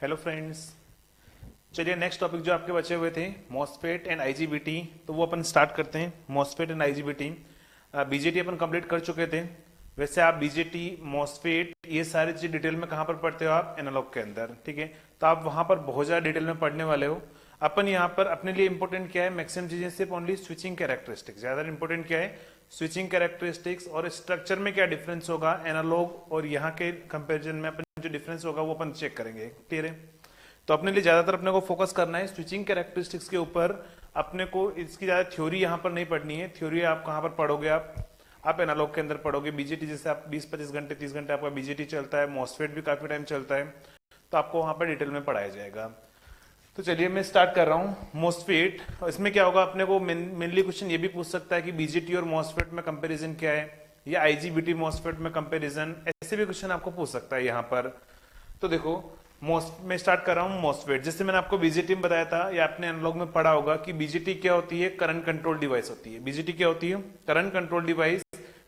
Hello friends. चलिए next topic जो आपके बचे हुए थे मॉसफेट एंड आईजीबीटी, तो वो अपन स्टार्ट करते हैं। MOSFET and IGBT, BJT upon complete कर चुके थे। वैसे आप बीजेटी मॉसफेट ये सारी चीज डिटेल में कहाँ पर पढ़ते हो? आप एनालॉग के अंदर, ठीक है। तो आप वहां पर बहुत ज्यादा डिटेल में पढ़ने वाले हो। अपन यहाँ पर अपने लिए इंपॉर्टेंट क्या है? मैक्सिमम चीजें सिर्फ ओनली स्विचिंग कैरेक्टरिस्टिक्स। ज्यादा इंपॉर्टेंट क्या है? स्विचिंग कैरेक्टरिस्टिक्स और स्ट्रक्चर में क्या डिफरेंस होगा एनालॉग और यहाँ के कंपेरिजन में। अपन जो डिफरेंस होगा वो अपन चेक करेंगे। क्लियर है? तो अपने लिए ज्यादातर अपने को फोकस करना है स्विचिंग कैरेक्टरिस्टिक्स के ऊपर। अपने को इसकी ज्यादा थ्योरी यहाँ पर नहीं पढ़नी है। थ्योरी आप कहाँ पर पढ़ोगे? आप एनालॉग के अंदर पढ़ोगे। बीजेटी जैसे आप 20-25 घंटे 30 घंटे आपका बीजेटी चलता है, मॉसफेट भी काफी टाइम चलता है, तो आपको वहां पर डिटेल में पढ़ाया जाएगा। तो चलिए मैं स्टार्ट कर रहा हूँ मॉसफेट। इसमें क्या होगा, अपने को मेनली क्वेश्चन ये भी पूछ सकता है कि बीजेटी और मॉसफेट में कंपैरिजन क्या है, या आईजीबीटी मॉसफेट में कंपैरिजन, ऐसे भी क्वेश्चन आपको पूछ सकता है यहाँ पर। तो देखो मैं स्टार्ट कर रहा हूँ मॉसफेट। जैसे मैंने आपको बीजेटी में बताया था या आपने एनालॉग में पढ़ा होगा कि बीजेटी क्या होती है? करंट कंट्रोल डिवाइस होती है। बीजेटी क्या होती है? Current control device.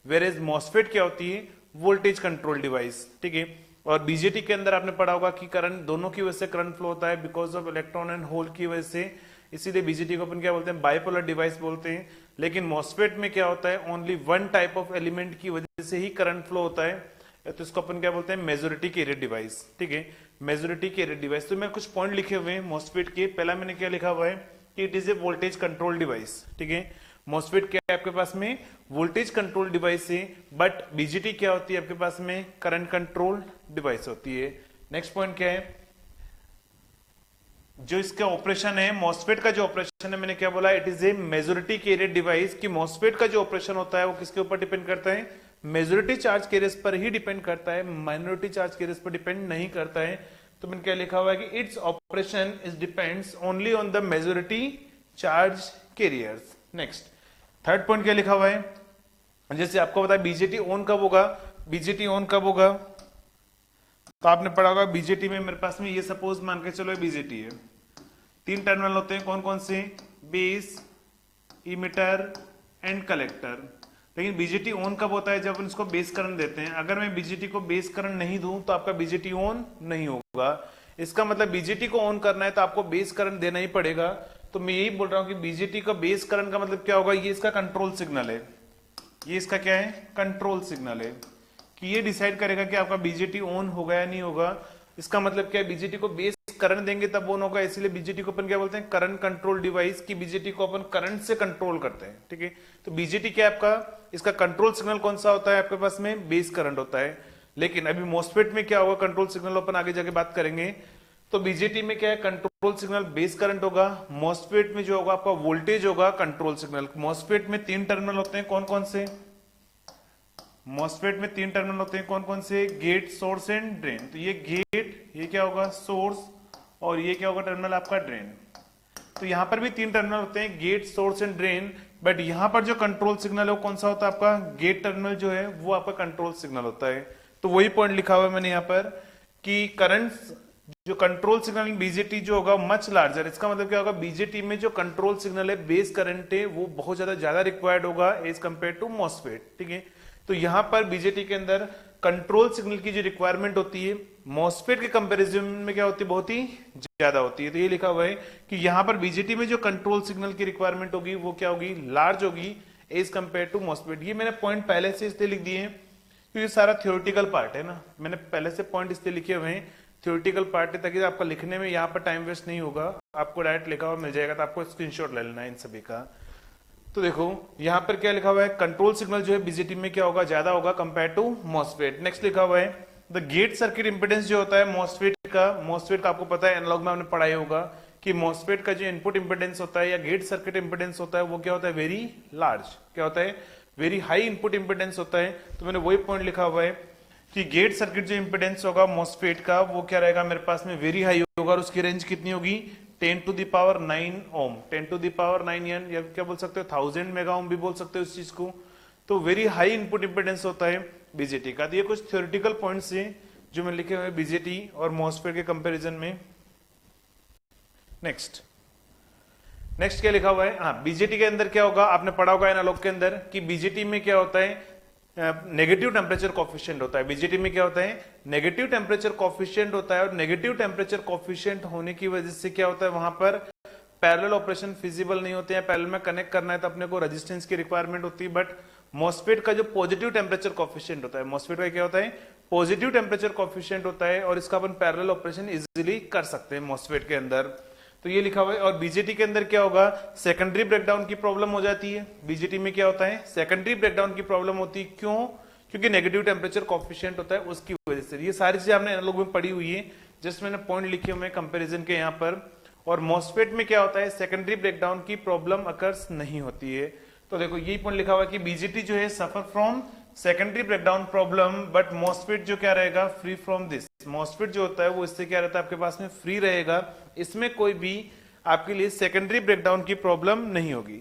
Whereas MOSFET क्या होती है? वोल्टेज कंट्रोल डिवाइस, ठीक है। और बीजेटी के अंदर आपने पढ़ा होगा कि करंट दोनों की वजह से करंट फ्लो होता है, because of electron and hole की वजह से। इसीलिए बीजेटी को अपन क्या बोलते हैं? बाइपोलर डिवाइस बोलते हैं। लेकिन मॉसफेट में क्या होता है? Only one type of element की वजह से ही करंट फ्लो होता है, तो इसको अपन क्या बोलते हैं? मेजोरिटी कैरियर डिवाइस, ठीक है। Majority carrier device. तो मैं कुछ पॉइंट लिखे हुए हैं मॉसफेट के। पहला मैंने क्या लिखा हुआ है कि it is a voltage control device, ठीक है। मॉसफेट क्या है आपके पास में? वोल्टेज कंट्रोल डिवाइस है। बट बीजेटी क्या होती है आपके पास में? करंट कंट्रोल डिवाइस होती है। नेक्स्ट पॉइंट क्या है? जो इसका ऑपरेशन है, मॉसफेट का जो ऑपरेशन है, मैंने क्या बोला? It is a majority carrier device. कि मॉसफेट का जो ऑपरेशन होता है वो किसके ऊपर डिपेंड करता है? मेजोरिटी चार्ज कैरियर्स पर ही डिपेंड करता है, माइनॉरिटी चार्ज कैरियर्स पर डिपेंड नहीं करता है। तो मैंने क्या लिखा हुआ है कि its operation is depends only on the majority charge carriers. Next third point क्या लिखा हुआ है? जैसे आपको पता है बीजेटी ऑन कब होगा? बीजेटी ऑन कब होगा? तो आपने पढ़ा होगा बीजेटी में मेरे पास में ये सपोज मान के चलो बीजेटी है। 3 टर्मिनल होते हैं, कौन कौन से? Base, emitter and collector. लेकिन बीजेटी ऑन कब होता है? जब हम इसको बेस करंट देते हैं। अगर मैं बीजेटी को बेस करंट नहीं दूं तो आपका बीजेटी ऑन नहीं होगा। इसका मतलब बीजेटी को ऑन करना है तो आपको बेस करंट देना ही पड़ेगा। तो मैं यही बोल रहा हूं कि बीजेटी का बेस करंट का मतलब क्या होगा? ये इसका कंट्रोल सिग्नल है। ये इसका क्या है? कंट्रोल सिग्नल है। कि ये डिसाइड करेगा कि आपका बीजेटी ऑन होगा या नहीं होगा। इसका मतलब क्या है? बीजेटी को बेस करंट देंगे तब ऑन होगा। इसीलिए बीजेटी को अपन क्या बोलते हैं? Current control device. की बीजेटी को अपन करंट से कंट्रोल करते हैं, ठीक है। तो बीजेटी क्या है आपका? इसका कंट्रोल सिग्नल कौन सा होता है आपके पास में? बेस करंट होता है। लेकिन अभी मॉसफेट में क्या होगा कंट्रोल सिग्नल? अपन आगे जाके बात करेंगे। तो बीजेटी में क्या है? कंट्रोल सिग्नल बेस करंट होगा। मॉसफेट में जो होगा आपका वोल्टेज होगा कंट्रोल सिग्नल। मॉसफेट में 3 टर्मिनल होते हैं, कौन कौन से? मॉसफेट में 3 टर्मिनल होते हैं, कौन कौन से? Gate, source and drain. तो ये गेट, ये क्या होगा? सोर्स, और ये क्या होगा? टर्मिनल आपका ड्रेन। तो यहां पर भी 3 टर्मिनल होते हैं, gate, source and drain. But यहां पर जो कंट्रोल सिग्नल है वो कौन सा होता है आपका? गेट टर्मिनल जो है वो आपका कंट्रोल सिग्नल होता है। तो वही पॉइंट लिखा हुआ है मैंने यहाँ पर कि करंट जो कंट्रोल सिग्नल बीजेटी जो होगा मच लार्जर। इसका मतलब क्या होगा? बीजेटी में जो कंट्रोल सिग्नल है, बेस करंट है, वो बहुत ज्यादा रिक्वायर्ड होगा एज कंपेयर टू मॉसफेट, ठीक है। तो यहां पर बीजेटी के अंदर कंट्रोल सिग्नल की जो रिक्वायरमेंट होती है मॉसफेट के कंपैरिजन में क्या होती है? बहुत ही ज्यादा होती है। तो ये लिखा हुआ है कि यहां पर बीजेटी में जो कंट्रोल सिग्नल की रिक्वायरमेंट होगी वो क्या होगी? लार्ज होगी एज कंपेयर टू मॉसफेट। ये मैंने पॉइंट पहले से इसलिए लिख दिए क्योंकि सारा थ्योरेटिकल पार्ट है ना। मैंने पहले से पॉइंट इसलिए लिखे हुए हैं, थ्योरेटिकल पार्ट है, ताकि आपका लिखने में यहाँ पर टाइम वेस्ट नहीं होगा। आपको डायरेक्ट लिखा हुआ मिल जाएगा, तो आपको स्क्रीनशॉट ले लेना है इन सभी का। तो देखो यहां पर क्या लिखा हुआ है? कंट्रोल सिग्नल जो है बीजेटी में क्या होगा? ज्यादा होगा कंपेयर टू मॉसफेट। नेक्स्ट लिखा हुआ है द गेट सर्किट इंपेडेंस जो होता है मॉसफेट का आपको पता है, एनालॉग में आपने पढ़ाई होगा कि मॉसफेट का जो इनपुट इंपेडेंस होता है या गेट सर्किट इंपेडेंस होता है वो क्या होता है? Very large. क्या होता है? वेरी हाई इनपुट इंपेडेंस होता है। तो मैंने वही पॉइंट लिखा हुआ है कि गेट सर्किट जो इंपेडेंस होगा मॉसफेट का वो क्या रहेगा मेरे पास में? वेरी हाई होगा। और उसकी रेंज कितनी होगी? 10 to the power 9 ohm, 10 to the power 9 या क्या बोल सकते हो? 1000 मेगा ओम भी बोल सकते हो इस चीज को। तो वेरी हाई इनपुट इंपेडेंस होता है बीजेटी का। तो ये कुछ थ्योरेटिकल पॉइंट्स हैं जो मैं लिखे हुए बीजेटी और मॉसफेट के कंपैरिजन में। नेक्स्ट क्या लिखा हुआ है? हाँ, बीजेटी के अंदर क्या होगा? आपने पढ़ा होगा एनालॉग के अंदर कि बीजेटी में क्या होता है? नेगेटिव टेम्परेचर कॉफिशिएंट होता है। बीजेटी में क्या होता है, नेगेटिव टेम्परेचर कॉफिशिएंट होता है, और नेगेटिव टेम्परेचर कॉफिशिएंट होने की वजह से क्या होता है, वहां पर पैरेलल ऑपरेशन फिजिबल नहीं होते हैं। पैरेलल में कनेक्ट करना है तो अपने को रेजिस्टेंस की रिक्वायरमेंट होती है। बट मॉस्फेट का जो पॉजिटिव टेम्परेचर कॉफिशिएंट होता है, मॉस्फेट का क्या होता है, पॉजिटिव टेम्परेचर कॉफिशिएंट होता है, और इसका अपन पैरेलल ऑपरेशन इजीली कर सकते हैं मॉस्फेट के अंदर। तो ये लिखा हुआ है। और बीजेटी के अंदर क्या होगा, सेकेंडरी ब्रेकडाउन की प्रॉब्लम हो जाती है। बीजेटी में क्या होता है, सेकेंडरी ब्रेकडाउन की प्रॉब्लम होती है। क्यों, क्योंकि नेगेटिव टेम्परेचर कॉफिशिएंट होता है, उसकी वजह से। ये सारी चीजें आपने एनालॉग में पढ़ी हुई है, जस्ट मैंने पॉइंट लिखे हुए कंपेरिजन के यहाँ पर। और मॉस्फेट में क्या होता है, सेकेंडरी ब्रेकडाउन की प्रॉब्लम अकर्स नहीं होती है। तो देखो यही पॉइंट लिखा हुआ है कि बीजेटी जो है suffer from secondary breakdown problem, but MOSFET जो क्या रहेगा, फ्री फ्रॉम दिस। मॉस्फेट जो होता है वो इससे क्या रहता है, आपके पास में फ्री रहेगा, इसमें कोई भी आपके लिए सेकेंडरी ब्रेकडाउन की प्रॉब्लम नहीं होगी।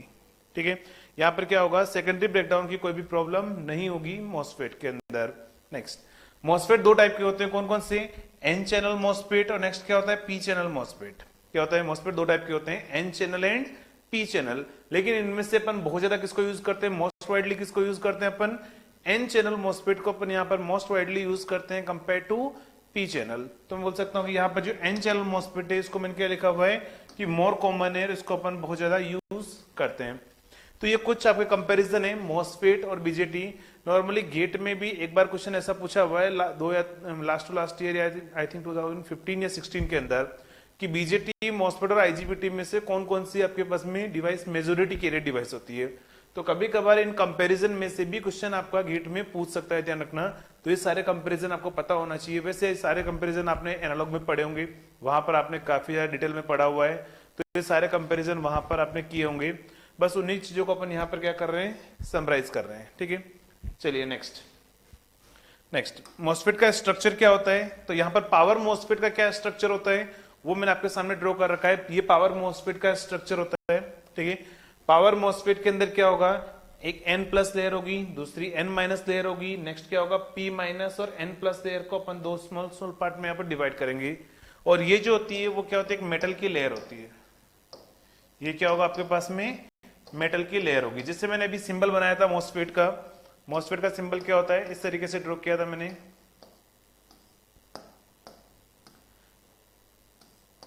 ठीक है, यहां पर क्या होगा, सेकेंडरी ब्रेकडाउन की कोई भी प्रॉब्लम नहीं होगी मॉस्फेट के अंदर। नेक्स्ट, मॉस्फेट दो टाइप के होते हैं, कौन कौन से, एन चैनल मॉस्फेट, और नेक्स्ट क्या होता है, पी चैनल मॉस्फेट। क्या होता है, मॉस्फेट दो टाइप के होते हैं, N channel and P channel. लेकिन इनमें से अपन बहुत ज्यादा किसको यूज करते हैं, मोस्ट वाइडली किसको यूज करते हैं, अपन एन चैनल मॉस्फेट को अपन यहाँ पर मोस्ट वाइडली यूज करते हैं कंपेयर टू पी चैनल। तो मैं बोल सकता हूँ कि यहाँ पर जो एन चैनल मॉस्फेट है, इसको मैंने क्या लिखा हुआ है कि मोर कॉमन है, इसको अपन बहुत ज्यादा यूज करते हैं। तो ये कुछ आपके कंपैरिजन है मॉस्फेट और बीजेटी। नॉर्मली गेट में भी एक बार क्वेश्चन ऐसा पूछा हुआ है last to last year, I think 2015 या 16 के अंदर, कि बीजेटी, मॉस्फेट और आईजीबीटी में से कौन कौन सी आपके पास में डिवाइस मेजोरिटी कैरियर डिवाइस होती है। तो कभी कभार इन कंपैरिजन में से भी क्वेश्चन आपका गेट में पूछ सकता है, ध्यान रखना। तो ये सारे कंपैरिजन आपको पता होना चाहिए। वैसे सारे कंपैरिजन आपने एनालॉग में पढ़े होंगे, वहां पर आपने काफी ज्यादा डिटेल में पढ़ा हुआ है। तो ये सारे कंपैरिजन वहां पर आपने किए होंगे, बस उन्हीं चीजों को अपन यहाँ पर क्या कर रहे हैं, समराइज कर रहे हैं। ठीक है, चलिए नेक्स्ट मॉस्फेट का स्ट्रक्चर क्या होता है। तो यहाँ पर पावर मॉस्फेट का क्या स्ट्रक्चर होता है, वो मैंने आपके सामने ड्रॉ कर रखा है। ये पावर मॉस्फेट का स्ट्रक्चर होता है। ठीक है, पावर मॉस्फेट के अंदर क्या होगा, एक N प्लस लेयर होगी, दूसरी N माइनस लेयर होगी। नेक्स्ट क्या होगा, P माइनस और N प्लस लेयर को अपन दो स्मॉल स्मॉल पार्ट में यहाँ पर डिवाइड करेंगे। और ये जो होती है वो क्या होती है, एक मेटल की लेयर होती है। ये क्या होगा, आपके पास में मेटल की लेयर होगी। जिससे मैंने अभी सिंबल बनाया था मॉस्फेट का, मॉस्फेट का सिंबल क्या होता है, इस तरीके से ड्रॉ किया था मैंने,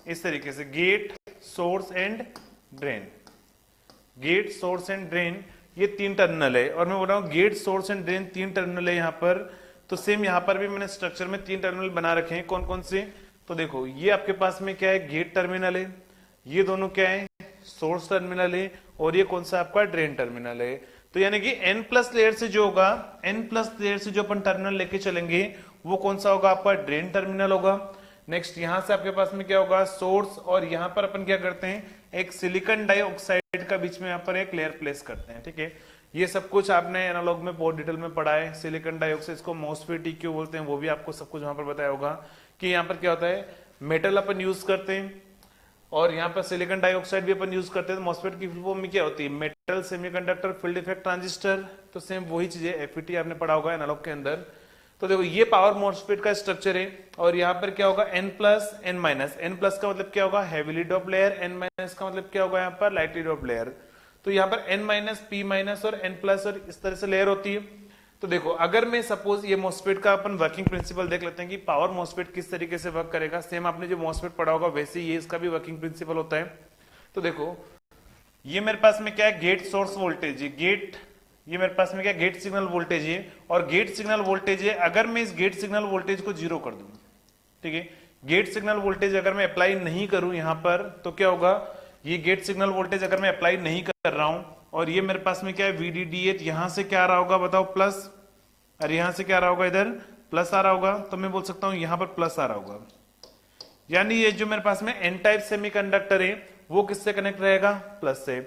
इस तरीके से, gate, source and drain. Gate, source and drain, ये तीन टर्मिनल है। और मैं बोल रहा हूं गेट, सोर्स एंड ड्रेन तीन टर्मिनल है यहाँ पर। तो सेम यहाँ पर भी मैंने स्ट्रक्चर में तीन टर्मिनल बना रखे हैं। कौन कौन से, तो देखो ये आपके पास में क्या है, गेट टर्मिनल है, ये दोनों क्या है, सोर्स टर्मिनल है, और ये कौन सा आपका ड्रेन टर्मिनल है। तो यानी कि N प्लस लेयर से जो होगा, N प्लस लेयर से जो अपन टर्मिनल लेके चलेंगे वो कौन सा होगा, आपका ड्रेन टर्मिनल होगा। नेक्स्ट यहां से आपके पास में क्या होगा, सोर्स, और यहां पर अपन क्या करते हैं, एक सिलिकॉन डाइऑक्साइड का बीच में यहां पर एक लेयर प्लेस करते हैं। ठीक है, ये सब कुछ आपने एनालॉग में बहुत डिटेल में पढ़ा है। सिलिकॉन डाइऑक्साइड को मॉस्फेट क्यों बोलते हैं, वो भी आपको सब कुछ वहां पर बताया होगा कि यहाँ पर क्या होता है, मेटल अपन यूज करते हैं, और यहाँ पर सिलिकॉन डाइऑक्साइड भी अपन यूज करते हैं। मॉस्फेट की फुल फॉर्म में क्या होती है, metal semiconductor field effect transistor. तो सेम वही चीजें एफईटी आपने पढ़ा होगा एनालॉग के अंदर। तो देखो ये पावर मॉस्फेट का स्ट्रक्चर है, और यहाँ पर क्या होगा, N plus N minus. N plus का मतलब क्या होगा, heavily dope layer, N minus का मतलब क्या होगा, यहाँ पर लाइटली डोप लेयर। तो यहाँ पर N माइनस, P माइनस और N प्लस और इस तरह से लेयर होती है। तो देखो अगर मैं सपोज ये मॉस्फेट का अपन वर्किंग प्रिंसिपल देख लेते हैं कि पावर मॉस्फेट किस तरीके से वर्क करेगा। सेम आपने जो मॉस्फेट पढ़ा होगा वैसे ये इसका भी वर्किंग प्रिंसिपल होता है। तो देखो ये मेरे पास में क्या है, गेट सोर्स वोल्टेज, गेट, ये मेरे पास में क्या, गेट सिग्नल वोल्टेज है, और गेट सिग्नल वोल्टेज है। अगर मैं इस गेट सिग्नल वोल्टेज को जीरो कर दूं, ठीक है, गेट सिग्नल वोल्टेज अगर मैं अप्लाई नहीं करूं यहां पर, तो क्या होगा, ये गेट सिग्नल वोल्टेज अगर मैं अप्लाई नहीं कर रहा हूं, और ये मेरे पास में क्या है, VDD8, यहां से क्या आ रहा होगा बताओ, प्लस, और यहां से क्या आ रहा होगा, इधर प्लस आ रहा होगा। तो मैं बोल सकता हूं यहां पर प्लस आ रहा होगा। यानी ये जो मेरे पास में N टाइप सेमीकंडक्टर है वो किससे कनेक्ट रहेगा, प्लस से,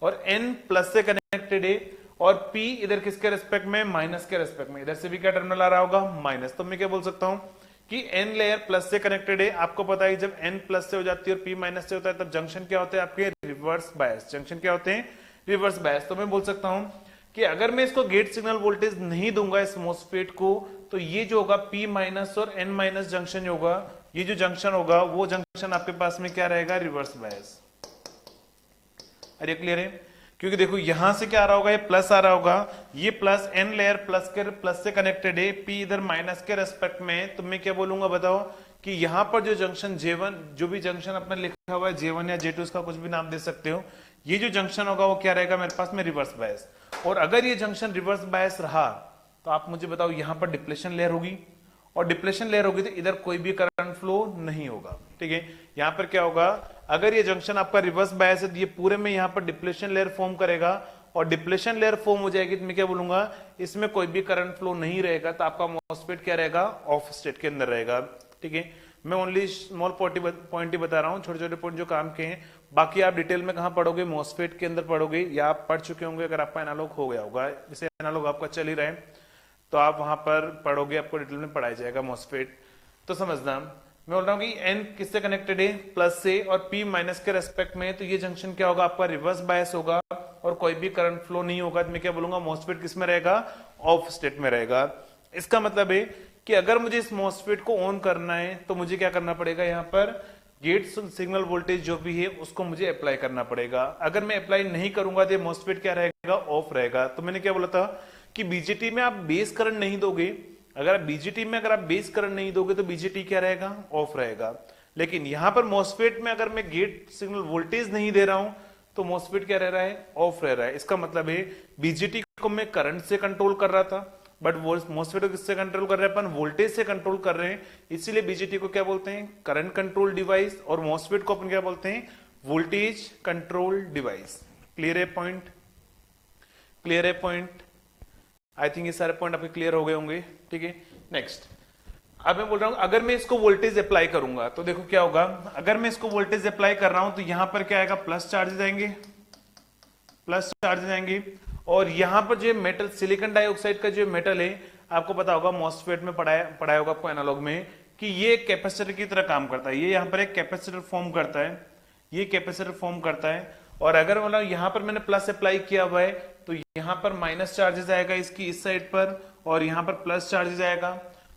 और N प्लस से कनेक्टेड है, और P इधर किसके रेस्पेक्ट में, माइनस के रेस्पेक्ट में। इधर से भी क्या टर्मिनल आ रहा होगा, माइनस। तो मैं क्या बोल सकता हूं कि N लेयर प्लस से कनेक्टेड है। आपको पता है जब N प्लस से हो जाती है और P माइनस से होता है तब जंक्शन क्या होते हैं आपके, रिवर्स बायस। जंक्शन क्या होते हैं, रिवर्स बायस। तो मैं बोल सकता हूं कि अगर मैं इसको गेट सिग्नल वोल्टेज नहीं दूंगा इस मॉस्फेट को, तो ये जो होगा P माइनस और N माइनस जंक्शन होगा, ये जो जंक्शन होगा वो जंक्शन आपके पास में क्या रहेगा, रिवर्स बायस। अरे क्लियर है, क्योंकि देखो यहां से क्या आ रहा होगा, ये प्लस आ रहा होगा, ये प्लस एन लेयर प्लस से कनेक्टेड है, पी इधर माइनस के रेस्पेक्ट में, तो मैं क्या बोलूंगा बताओ कि यहां पर जो जंक्शन J1, जो भी जंक्शन अपने लिखा हुआ है J1 या J2, इसका कुछ भी नाम दे सकते हो, ये जो जंक्शन होगा वो क्या रहेगा मेरे पास में, रिवर्स बायस। और अगर ये जंक्शन रिवर्स बायस रहा तो आप मुझे बताओ यहां पर डिप्लेशन लेयर होगी, और डिप्लेशन लेयर होगी तो इधर कोई भी करंट फ्लो नहीं होगा। ठीक है, यहां पर क्या होगा, अगर ये जंक्शन आपका रिवर्स बायस है तो ये पूरे में यहां पर डिप्लेशन लेयर फॉर्म करेगा, और डिप्लेशन लेयर फॉर्म हो जाएगी तो मैं क्या बोलूंगा, इसमें कोई भी करंट फ्लो नहीं रहेगा, तो आपका मॉसफेट क्या रहेगा, ऑफ स्टेट के अंदर रहेगा। ठीक है, मैं ओनली स्मॉल पॉइंट ही बता रहा हूं, छोटे छोटे पॉइंट जो काम के हैं, बाकी आप डिटेल में कहां पढ़ोगे, मॉसफेट के अंदर पढ़ोगे, या आप पढ़ चुके होंगे अगर आपका एनालॉग हो गया होगा, जैसे एनालॉग आपका चल ही रहा है तो आप वहां पर पढ़ोगे, आपको डिटेल में पढ़ाया जाएगा मॉसफेट। तो समझना, मैं बोल रहा हूं कि एन किससे कनेक्टेड है, प्लस से, और पी माइनस के रेस्पेक्ट में, तो ये जंक्शन क्या होगा, आपका रिवर्स बायस होगा और कोई भी करंट फ्लो नहीं होगा, तो मैं क्या बोलूंगा, मॉसफेट किस में रहेगा, ऑफ स्टेट में रहेगा। इसका मतलब है कि अगर मुझे इस मॉसफेट को ऑन करना है तो मुझे क्या करना पड़ेगा, यहां पर गेट सिग्नल वोल्टेज जो भी है उसको मुझे अप्लाई करना पड़ेगा। अगर मैं अप्लाई नहीं करूंगा तो मॉसफेट क्या रहेगा, ऑफ रहेगा। तो मैंने क्या बोला था कि बीजेटी में आप बेस करंट नहीं दोगे, अगर बीजेटी में अगर आप बेस करंट नहीं दोगे तो बीजेटी क्या रहेगा, ऑफ रहेगा। लेकिन यहां पर मॉसफेट में अगर मैं गेट सिग्नल वोल्टेज नहीं दे रहा हूं तो मॉसफेट क्या रह रहा है, ऑफ रह रहा है। इसका मतलब है बीजेटी को मैं करंट से कंट्रोल कर रहा था, बट मॉसफेट को किससे कंट्रोल कर रहे हैं अपन, वोल्टेज से कंट्रोल कर रहे हैं, इसीलिए बीजेटी को क्या बोलते हैं, करंट कंट्रोल डिवाइस, और मॉसफेट को अपन क्या बोलते हैं, वोल्टेज कंट्रोल डिवाइस। क्लियर है पॉइंट, क्लियर है पॉइंट, आई थिंक ये सारे पॉइंट आपके क्लियर हो गए होंगे। ठीक है, नेक्स्ट अब मैं बोल रहा हूं अगर मैं इसको वोल्टेज अप्लाई करूंगा तो देखो क्या होगा, अगर मैं इसको वोल्टेज अप्लाई कर रहा हूं तो यहां पर क्या आएगा, प्लस चार्जेस आएंगे, प्लस चार्जेस आएंगे, और यहां पर जो मेटल सिलिकॉन डाइऑक्साइड का जो मेटल है, आपको पता होगा मॉसफेट में पढ़ाया होगा आपको एनालॉग में, कि ये कैपेसिटर की तरह काम करता है, ये यहां पर एक कैपेसिटर फॉर्म करता है, ये कैपेसिटर फॉर्म करता है, और अगर मतलब यहां पर मैंने प्लस अप्लाई किया हुआ है तो यहां पर माइनस चार्जेस आएगा इसकी इस साइड पर, और यहां पर प्लस चार्जेस आएगा।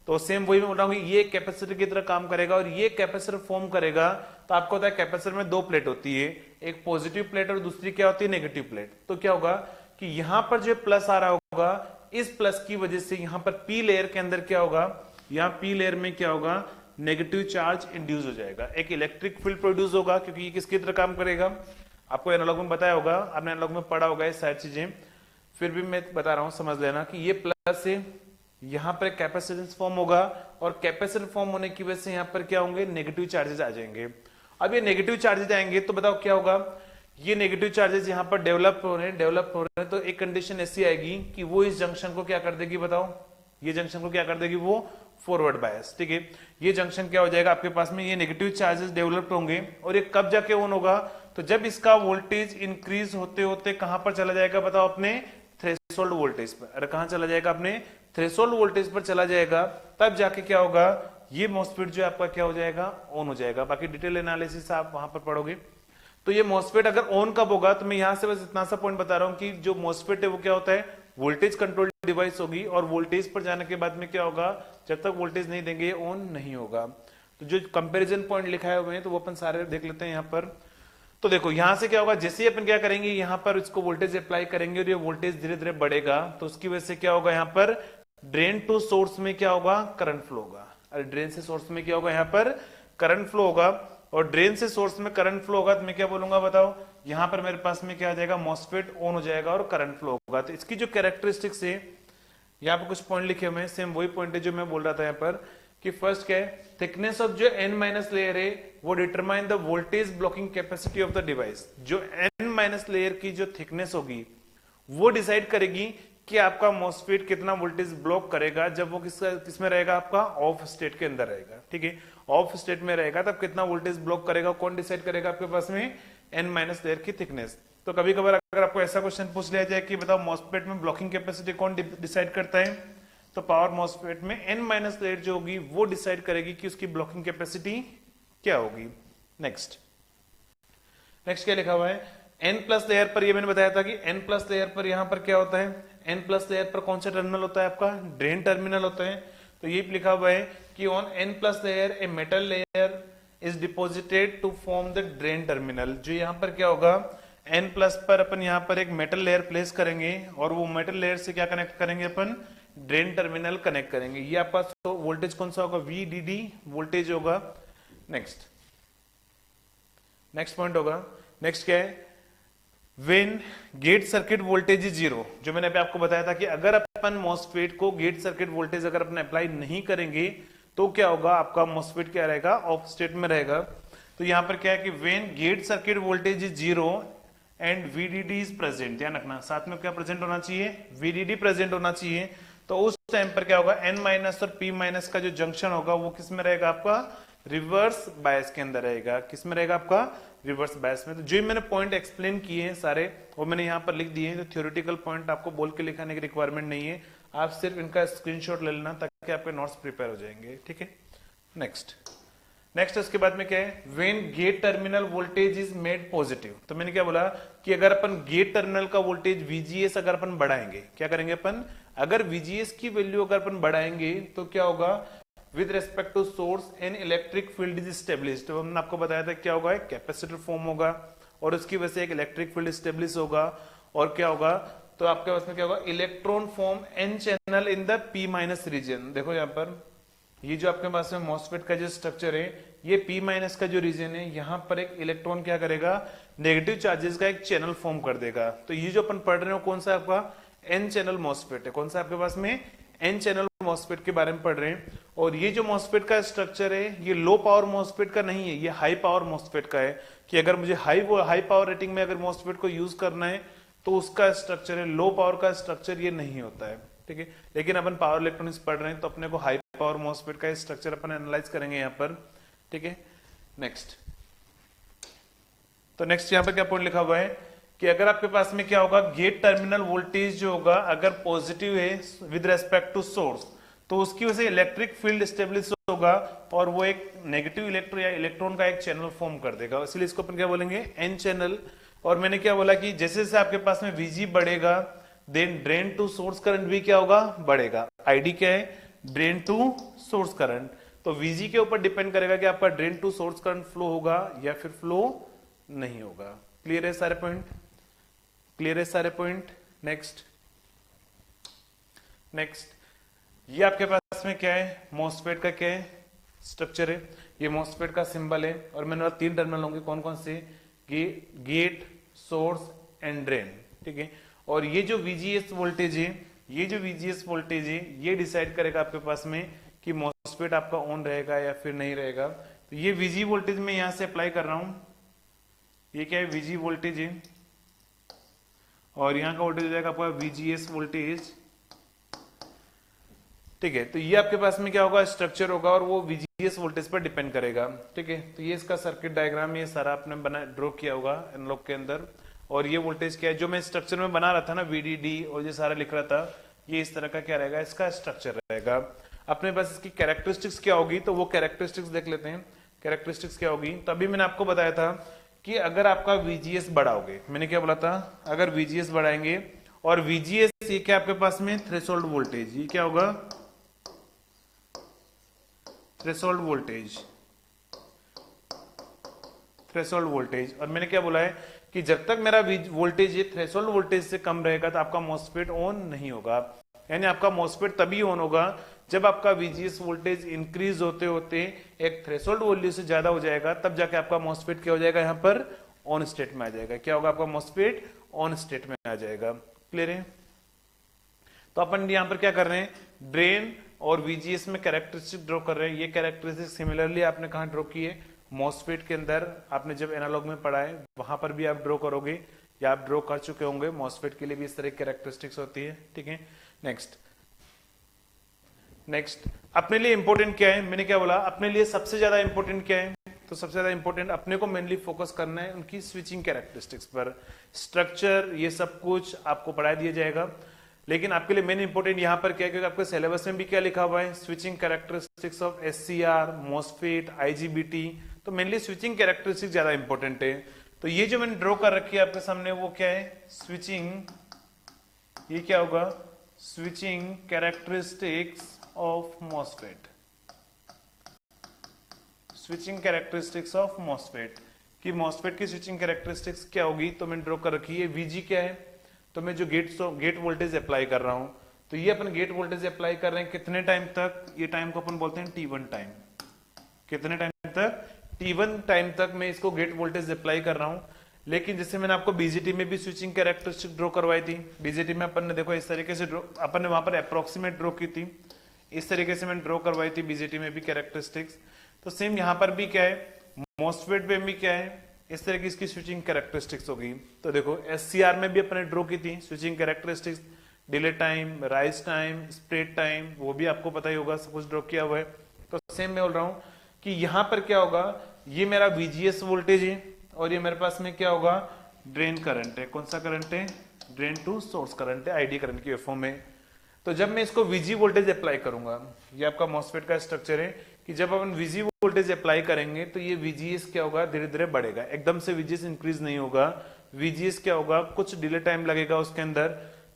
तो सेम वही मैं बोल रहा हूं, ये कैपेसिटर की तरह काम करेगा और ये कैपेसिटर फॉर्म करेगा। तो आपको पता है कैपेसिटर में दो प्लेट होती है, एक पॉजिटिव प्लेट और दूसरी क्या होती है, नेगेटिव प्लेट। तो क्या होगा कि यहां पर जो प्लस आ रहा होगा, इस प्लस की वजह से यहां पर पी लेयर के अंदर क्या होगा, यहां पी लेयर में क्या होगा, नेगेटिव चार्ज इंड्यूस हो जाएगा, एक इलेक्ट्रिक फील्ड प्रोड्यूस होगा, क्योंकि ये किसकी तरह काम करेगा, आपको एनालॉग में बताया होगा, आपने एनालॉग में पढ़ा होगा ये सारी चीजें, फिर भी मैं बता रहा हूं समझ लेना कि ये प्लस से यहां पर कैपेसिटेंस फॉर्म होगा, और कैपेसिटर फॉर्म होने की वजह से यहां पर क्या होंगे, नेगेटिव चार्जेस आ जाएंगे। अब ये नेगेटिव चार्जेस आएंगे तो बताओ क्या होगा, ये नेगेटिव चार्जेस यहां पर डेवलप हो रहे हैं, तो एक कंडीशन ऐसी आएगी कि वो इस जंक्शन को क्या कर देगी, बताओ, ये जंक्शन को क्या कर देगी, वो फॉरवर्ड बायस। ठीक है, ये जंक्शन क्या हो जाएगा आपके पास में, ये नेगेटिव चार्जेस डेवलप होंगे, और ये कब जाके ऑन होगा, तो जब इसका वोल्टेज इंक्रीज होते होते कहां पर चला जाएगा, बताओ, अपने थ्रेशोल्ड वोल्टेज पर। अरे कहां चला जाएगा, अपने थ्रेशोल्ड वोल्टेज पर चला जाएगा, तब जाके क्या होगा, ये मॉसफेट जो आपका क्या हो जाएगा, ऑन हो जाएगा। बाकी डिटेल एनालिसिस आप वहां पर पढ़ोगे। तो ये मॉसफेट अगर ऑन कब होगा, तो मैं यहां से बस इतना सा पॉइंट बता रहा हूं कि जो मॉसफेट है वो क्या होता है, वोल्टेज कंट्रोल डिवाइस होगी, और वोल्टेज पर जाने के बाद में क्या होगा, जब तक वोल्टेज नहीं देंगे ऑन नहीं होगा। तो जो कंपैरिजन पॉइंट लिखाए हुए हैं तो वो अपन सारे देख लेते हैं यहां पर। तो देखो यहां से क्या होगा, जैसे ही अपन क्या करेंगे, यहां पर इसको वोल्टेज अप्लाई करेंगे और ये वोल्टेज धीरे धीरे बढ़ेगा, तो उसकी वजह से क्या होगा, यहां पर ड्रेन टू सोर्स में क्या होगा, करंट फ्लो होगा। अरे ड्रेन से सोर्स में क्या होगा, यहां पर करंट फ्लो होगा, और ड्रेन से सोर्स में करंट फ्लो होगा, तो मैं क्या बोलूंगा बताओ, यहां पर मेरे पास में क्या आ जाएगा, मॉसफेट ऑन हो जाएगा और करंट फ्लो होगा। तो इसकी जो कैरेक्टरिस्टिक्स है, यहाँ पर कुछ पॉइंट लिखे हुए हैं, सेम वही पॉइंट है जो मैं बोल रहा था यहाँ पर, कि फर्स्ट क्या है, थिकनेस ऑफ जो n माइनस लेयर है वो determine the voltage blocking capacity of the device. जो n माइनस लेयर की जो थिकनेस होगी वो डिसाइड करेगी कि आपका मॉसफेट कितना वोल्टेज ब्लॉक करेगा, जब वो किसमें रहेगा, आपका ऑफ स्टेट के अंदर रहेगा। ठीक है, ऑफ स्टेट में रहेगा तब कितना वोल्टेज ब्लॉक करेगा, कौन डिसाइड करेगा, आपके पास में n माइनस लेयर की थिकनेस। तो कभी कभार अगर आपको ऐसा क्वेश्चन पूछ लिया जाए कि बताओ मॉसफेट में ब्लॉकिंग कैपेसिटी कौन डिसाइड करता है, तो पावर मॉसफेट में n माइनस लेयर जो होगी वो डिसाइड करेगी कि उसकी ब्लॉकिंग कैपेसिटी क्या होगी। नेक्स्ट क्या लिखा हुआ है, n प्लस लेयर पर, ये मैंने बताया था कि n प्लस लेयर पर यहां पर क्या होता है, n प्लस लेयर पर कौन सा टर्मिनल होता है, आपका ड्रेन टर्मिनल होता है। तो ये लिखा हुआ है कि on n plus layer a metal layer is deposited to form the drain terminal. जो यहां पर क्या होगा, N प्लस पर अपन यहाँ पर एक मेटल लेयर प्लेस करेंगे और वो मेटल लेयर से क्या कनेक्ट करेंगे अपन, ड्रेन टर्मिनल कनेक्ट करेंगे। ये आपका तो वोल्टेज कौन सा होगा, VDD वोल्टेज होगा। नेक्स्ट पॉइंट होगा, नेक्स्ट क्या है, when gate circuit voltage is zero. जो मैंने अभी आपको बताया था कि अगर अपन मॉसफेट को गेट सर्किट वोल्टेज अगर अपन अप्लाई नहीं करेंगे तो क्या होगा, आपका मॉसफेट क्या रहेगा, ऑफ स्टेट में रहेगा। तो यहां पर क्या है कि when gate circuit voltage is zero and VDD is present, ध्यान रखना साथ में क्या प्रेजेंट होना चाहिए, VDD प्रेजेंट होना चाहिए। तो उस टाइम पर क्या होगा, N माइनस और P माइनस का जो जंक्शन होगा वो किस में रहेगा, आपका रिवर्स बायस के अंदर रहेगा। किस में रहेगा, आपका रिवर्स बायस में। तो जो मैंने पॉइंट एक्सप्लेन किए हैं सारे वो मैंने यहाँ पर लिख दिए हैं। तो थ्योरेटिकल पॉइंट आपको बोल के लिखाने की रिक्वायरमेंट नहीं है, आप सिर्फ इनका स्क्रीनशॉट ले लेना ताकि आपके नोट्स प्रिपेयर हो जाएंगे, ठीक है। नेक्स्ट इसके बाद में क्या है, when gate terminal voltage is made positive. तो मैंने क्या बोला कि अगर अपन गेट टर्मिनल का वोल्टेज VGS अगर अपन बढ़ाएंगे, क्या करेंगे अपन, अगर VGS की वैल्यू अगर अपन बढ़ाएंगे तो क्या होगा, with respect to source an electric field is established. तो हमने आपको बताया था क्या होगा, एक कैपेसिटर फॉर्म होगा और उसकी वजह से एक इलेक्ट्रिक फील्ड स्टेब्लिश होगा। और क्या होगा, तो आपके पास में क्या होगा, electron form N channel in the P minus region. देखो यहाँ पर ये जो आपके पास में मॉसफेट का जो स्ट्रक्चर है, ये P माइनस का जो रीजन है, यहाँ पर एक इलेक्ट्रॉन क्या करेगा, नेगेटिव चार्जेस का एक चैनल फॉर्म कर देगा। तो ये जो अपन पढ़ रहे हो कौन सा आपका N चैनल मॉसफेट है, कौन सा आपके पास में N चैनल मॉसफेट के बारे में पढ़ रहे हैं। और ये जो मॉसफेट का स्ट्रक्चर है ये लो पावर मॉसफेट का नहीं है, ये हाई पावर मॉसफेट का है। कि अगर मुझे हाई पावर रेटिंग में अगर मॉसफेट को यूज करना है तो उसका स्ट्रक्चर है, लो पावर का स्ट्रक्चर ये नहीं होता है, ठीक है। लेकिन अपन पावर इलेक्ट्रॉनिक्स पढ़ रहे हैं तो अपने को हाई पावर मॉसफेट का स्ट्रक्चर अपन एनालाइज करेंगे यहाँ पर, ठीक है। तो नेक्स्ट यहाँ पर क्या पॉइंट लिखा हुआ है कि अगर आपके पास में क्या होगा, गेट टर्मिनल वोल्टेज जो होगा अगर पॉजिटिव है विद रेस्पेक्ट टू सोर्स, तो उसकी वजह से इलेक्ट्रिक फील्ड स्टेब्लिश होगा और वो एक नेगेटिव इलेक्ट्रॉन का एक चैनल फॉर्म कर देगा। इसलिए इसको अपन क्या बोलेंगे, N चैनल। और मैंने क्या बोला कि जैसे जैसे आपके पास में VG बढ़ेगा then drain to source current भी क्या होगा, बढ़ेगा। ID क्या है, ड्रेन टू सोर्स करंट। तो VG के ऊपर डिपेंड करेगा कि आपका drain to source current flow होगा या फिर फ्लो नहीं होगा। क्लियर है सारे पॉइंट, क्लियर है सारे पॉइंट। नेक्स्ट ये आपके पास में क्या है, मॉसफेट का क्या है स्ट्रक्चर है, ये मॉसफेट का सिंबल है। और मैंने 3 टर्मिनल होंगे, कौन कौन से, गेट, सोर्स एंड ड्रेन, ठीक है। और ये जो VGS वोल्टेज है, ये जो VGS वोल्टेज है ये डिसाइड करेगा आपके पास में कि मॉसफेट आपका ऑन रहेगा या फिर नहीं रहेगा। तो ये VG वोल्टेज मैं यहां से अप्लाई कर रहा हूं, ये क्या है, VG वोल्टेज है। और यहां का वोल्टेज हो जाएगा आपका VGS वोल्टेज, ठीक है। तो ये आपके पास में क्या होगा, स्ट्रक्चर होगा और वो VGS वोल्टेज पर डिपेंड करेगा, ठीक है। तो ये इसका सर्किट डायग्राम ये सारा आपने बना ड्रॉ किया होगा एनालॉग के अंदर। और ये वोल्टेज क्या है, जो मैं स्ट्रक्चर में बना रहा था ना, VDD और ये सारा लिख रहा था, ये इस तरह का क्या रहेगा, इसका स्ट्रक्चर रहेगा। अपने पास इसकी कैरेक्टरिस्टिक्स क्या होगी, तो वो कैरेक्टरिस्टिक्स देख लेते हैं। कैरेक्टरिस्टिक्स क्या होगी, तो अभी मैंने आपको बताया था कि अगर आपका VGS बढ़ाओगे, मैंने क्या बोला था, अगर VGS बढ़ाएंगे और VGS ये क्या आपके पास में थ्रेशोल्ड वोल्टेज, ये क्या होगा, थ्रेशोल्ड वोल्टेज। और मैंने क्या बोला है कि जब तक मेरा वोल्टेज ये थ्रेशोल्ड वोल्टेज से कम रहेगा तो आपका मॉसफेट ऑन नहीं होगा। यानी आपका मॉसफेट तभी ऑन होगा जब आपका VGS वोल्टेज इंक्रीज होते होते एक थ्रेशोल्ड वैल्यू से ज्यादा हो जाएगा, तब जाके आपका मॉसफेट क्या हो जाएगा, यहाँ पर ऑन स्टेट में आ जाएगा। क्या होगा, आपका मॉसफेट ऑन स्टेट में आ जाएगा। क्लियर है। तो अपन यहाँ पर क्या कर रहे हैं, ड्रेन और VGS में कैरेक्टरिस्टिक ड्रॉ कर रहे हैं। ये कैरेक्टरिस्टिक सिमिलरली आपने कहाँ ड्रॉ की है, मॉसफेट के अंदर आपने जब एनालॉग में पढ़ा है वहां पर भी आप ड्रॉ करोगे या आप ड्रॉ कर चुके होंगे। मॉसफेट के लिए भी इस तरह की कैरेक्टरिस्टिक्स होती है, ठीक है। नेक्स्ट अपने लिए इंपॉर्टेंट क्या है, मैंने क्या बोला, अपने लिए सबसे ज्यादा इंपॉर्टेंट क्या है, तो सबसे ज्यादा इंपॉर्टेंट अपने को मेनली फोकस करना है उनकी स्विचिंग कैरेक्टरिस्टिक्स पर। स्ट्रक्चर ये सब कुछ आपको पढ़ा दिया जाएगा, लेकिन आपके लिए मेन इंपॉर्टेंट यहाँ पर क्या है, क्योंकि आपके सिलेबस में भी क्या लिखा हुआ है, switching characteristics of SCR, MOSFET, IGBT। तो मेनली स्विचिंग कैरेक्टरिस्टिक्स ज्यादा इंपॉर्टेंट है। तो ये जो मैंने ड्रॉ कर रखी है आपके सामने वो क्या है, स्विचिंग, ये क्या होगा, switching characteristics of MOSFET, switching characteristics of MOSFET. कि मॉसफेट की स्विचिंग कैरेक्टरिस्टिक्स क्या होगी, तो मैंने ड्रॉ कर रखी है। वीजी क्या है, तो मैं जो गेट वोल्टेज अप्लाई कर रहा हूं, तो ये अपन गेट वोल्टेज अप्लाई कर रहे हैं कितने टाइम तक, ये टाइम को अपन बोलते हैं T1 टाइम। कितने टाइम तक, T1 टाइम तक मैं इसको गेट वोल्टेज अप्लाई कर रहा हूं। लेकिन जैसे मैंने आपको बीजेटी में भी स्विचिंग कैरेक्टरिस्टिक ड्रॉ करवाई थी, बीजेटी में अपन ने देखो इस तरीके से ड्रॉ, अपन ने वहां पर अप्रोक्सीमेट ड्रॉ की थी, इस तरीके से मैंने ड्रॉ करवाई थी बीजेटी में भी कैरेक्टरिस्टिक्स। तो सेम यहां पर भी क्या है, मॉसफेट में भी क्या है, इस तरह की इसकी स्विचिंग कैरेक्टरिस्टिक्स होगी। तो देखो एससीआर में भी अपने ड्रॉ की थी switching characteristics, delay time, rise time, spread time, वो भी आपको पता ही होगा, सब कुछ ड्रॉ किया हुआ है। तो सेम मैं बोल रहा हूं कि यहां पर क्या होगा, ये मेरा वीजीएस वोल्टेज है और ये मेरे पास में क्या होगा, ड्रेन करंट है। कौन सा करंट है, ड्रेन टू सोर्स करंट है, आईडी करंट की फॉर्म में। तो जब मैं इसको वीजी वोल्टेज अप्लाई करूंगा, ये आपका मॉसफेट का स्ट्रक्चर है कि जब अपन वीजी वोल्टेज अप्लाई करेंगे तो ये वीजीएस क्या होगा, धीरे धीरे बढ़ेगा, एकदम से वीजीएस इंक्रीज नहीं होगा। वीजीएस क्या होगा, कुछ डिले टाइम लगेगा उसके अंदर।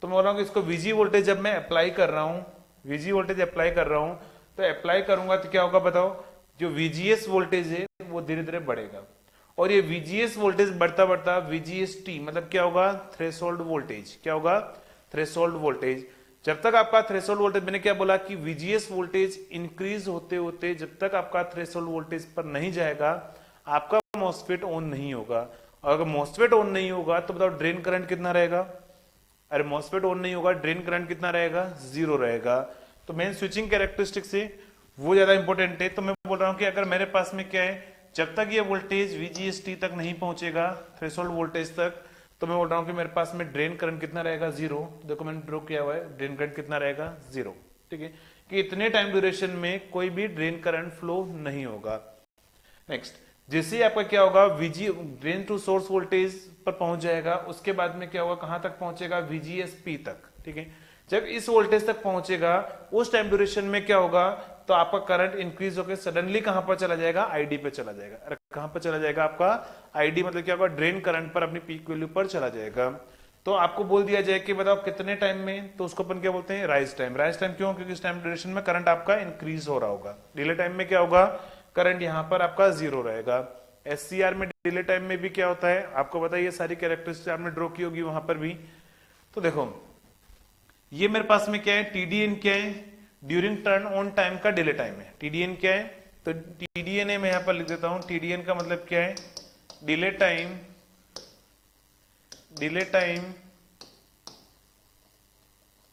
तो मैं बोल रहा हूँ कि इसको वीजी वोल्टेज जब मैं अप्लाई कर रहा हूँ, वीजी वोल्टेज अप्लाई कर रहा हूँ, तो अप्लाई करूंगा तो क्या होगा बताओ, जो वीजीएस वोल्टेज है वो धीरे धीरे बढ़ेगा। और ये वीजीएस वोल्टेज बढ़ता बढ़ता वीजीएसटी मतलब क्या होगा, थ्रेशोल्ड वोल्टेज। क्या होगा, थ्रेशोल्ड वोल्टेज। जब तक आपका थ्रेशोल्ड वोल्टेज, मैंने क्या बोला कि वीजीएस वोल्टेज इंक्रीज होते होते जब तक आपका थ्रेशोल्ड वोल्टेज पर नहीं जाएगा, आपका मॉसफेट ऑन नहीं होगा। और अगर मॉसफेट ऑन नहीं होगा तो बताओ ड्रेन करंट कितना रहेगा, अरे मॉसफेट ऑन नहीं होगा, ड्रेन करंट कितना रहेगा, 0 रहेगा। तो मेन स्विचिंग कैरेक्टरिस्टिक से वो ज्यादा इंपॉर्टेंट है। तो मैं बोल रहा हूं कि अगर मेरे पास में क्या है, जब तक ये वोल्टेज वीजीएसटी तक नहीं पहुंचेगा, थ्रेशोल्ड वोल्टेज तक, तो मैं बोल रहा हूं कि मेरे पास में ड्रेन करंट कितना रहेगा, 0। देखो मैंने ड्रॉ किया हुआ है, ड्रेन करंट कितना रहेगा, 0। ठीक है, कि इतने टाइम ड्यूरेशन में कोई भी ड्रेन करंट फ्लो नहीं होगा। नेक्स्ट, जैसे ही आपका क्या होगा, VG drain to source voltage पर पहुंच जाएगा, उसके बाद में क्या होगा, कहां तक पहुंचेगा, वीजीएसपी तक। ठीक है, जब इस वोल्टेज तक पहुंचेगा उस टाइम ड्यूरेशन में क्या होगा, तो आपका करंट इंक्रीज होकर सडनली कहां पर चला जाएगा, आईडी पे चला जाएगा। अरे कहां पर चला जाएगा, आपका आईडी मतलब क्या होगा, ड्रेन करंट पर अपनी पीक वैल्यू पर चला जाएगा। तो आपको बोल दिया जाए कि बताओ कितने टाइम में, तो उसको अपन क्या बोलते हैं, राइज टाइम। राइज टाइम क्यों, क्योंकि इस टाइम ड्यूरेशन में करंट आपका इंक्रीज हो रहा होगा। डिले टाइम में क्या होगा, करंट यहां पर आपका 0 रहेगा। एससीआर में डिले टाइम में भी क्या होता है आपको बताइए, सारी कैरेक्टरिस्टिक्स आपने ड्रॉ की होगी वहां पर भी। तो देखो ये मेरे पास में क्या है, टीडीएन क्या है, ड्यूरिंग टर्न ऑन टाइम का डिले टाइम है। टीडीएन क्या है, तो टीडीएन है, मैं यहां पर लिख देता हूं। टीडीएन का मतलब क्या है, delay time, delay time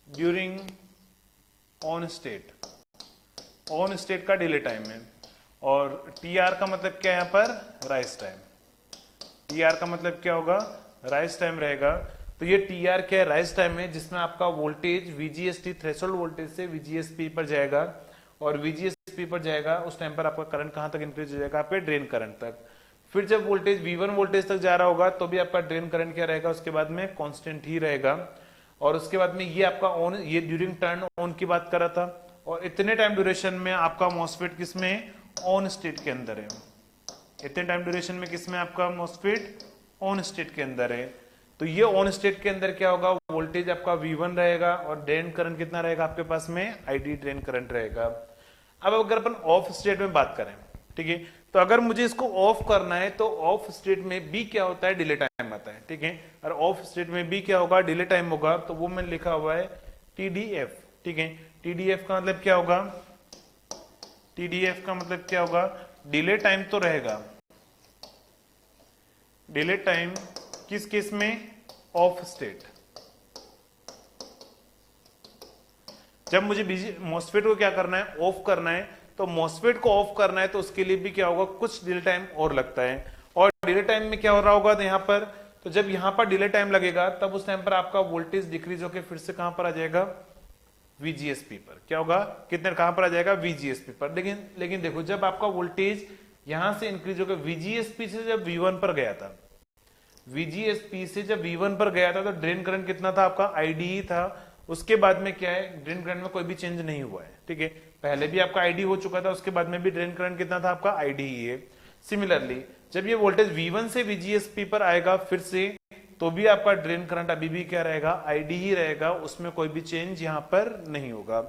during on state, on state का डिले टाइम है। और टीआर का मतलब क्या है यहां पर, राइज टाइम। टीआर का मतलब क्या होगा, राइज टाइम रहेगा। तो ये टीआर क्या है, राइज टाइम है, जिसमें आपका वोल्टेज वीजीएसटी थ्रेशोल्ड वोल्टेज से वीजीएसपी पर जाएगा, और वीजीएसपी पर जाएगा उस टाइम पर आपका करंट कहां तक इंक्रीज हो जाएगा, आपके ड्रेन करंट तक। फिर जब वोल्टेज V1 वोल्टेज तक जा रहा होगा तो भी आपका ड्रेन करंट क्या रहेगा, उसके बाद में कांस्टेंट ही रहेगा। और उसके बाद में ये आपका ऑन, ये ड्यूरिंग टर्न ऑन की बात कर रहा था। और इतने टाइम ड्यूरेशन में आपका मॉसफेट किसमें, ऑन स्टेट के अंदर है। इतने टाइम ड्यूरेशन में किसमें आपका मॉसफेट, ऑन स्टेट के अंदर है। तो ये ऑन स्टेट के अंदर क्या होगा, वोल्टेज आपका V1 रहेगा और ड्रेन करंट कितना रहेगा आपके पास में, आईडी ड्रेन करंट रहेगा। अब अगर अपन ऑफ स्टेट में बात करें, ठीक है, तो अगर मुझे इसको ऑफ करना है तो ऑफ स्टेट में भी क्या होता है, डिले टाइम आता है। ठीक है, और ऑफ स्टेट में भी क्या होगा, डिले टाइम होगा। तो वो मैंने लिखा हुआ है टीडीएफ। ठीक है, टीडीएफ का मतलब क्या होगा, टीडीएफ का मतलब क्या होगा, डिले टाइम तो रहेगा। डिले टाइम किस केस में, ऑफ स्टेट। जब मुझे मॉसफेट को क्या करना है, ऑफ करना है, तो मॉसफेट को ऑफ करना है तो उसके लिए भी क्या होगा, कुछ डिले टाइम और लगता है। और डिले टाइम में क्या हो रहा होगा, तो यहां पर, तो जब यहां पर डिले टाइम लगेगा तब उस टाइम पर आपका वोल्टेज डिक्रीज होकर फिर से कहां पर आ जाएगा, वीजीएसपी पर। क्या होगा, कितने कहां पर आ जाएगा, वीजीएसपी पर। लेकिन देखो जब आपका वोल्टेज यहां से इंक्रीज होकर वीजीएसपी से जब V1 पर गया था, वीजीएसपी से जब V1 पर गया था तो ड्रेन करंट कितना था आपका, आईडी ही था। उसके बाद में क्या है, ड्रेन करंट में कोई भी चेंज नहीं हुआ है। ठीक है, पहले भी आपका आईडी हो चुका था, उसके बाद में भी ड्रेन करंट कितना था आपका, आईडी ही है। सिमिलरली जब ये वोल्टेज V1 से वीजीएसपी पर आएगा फिर से, तो भी आपका ड्रेन करंट अभी भी क्या रहेगा, आईडी ही रहेगा, उसमें कोई भी चेंज यहां पर नहीं होगा।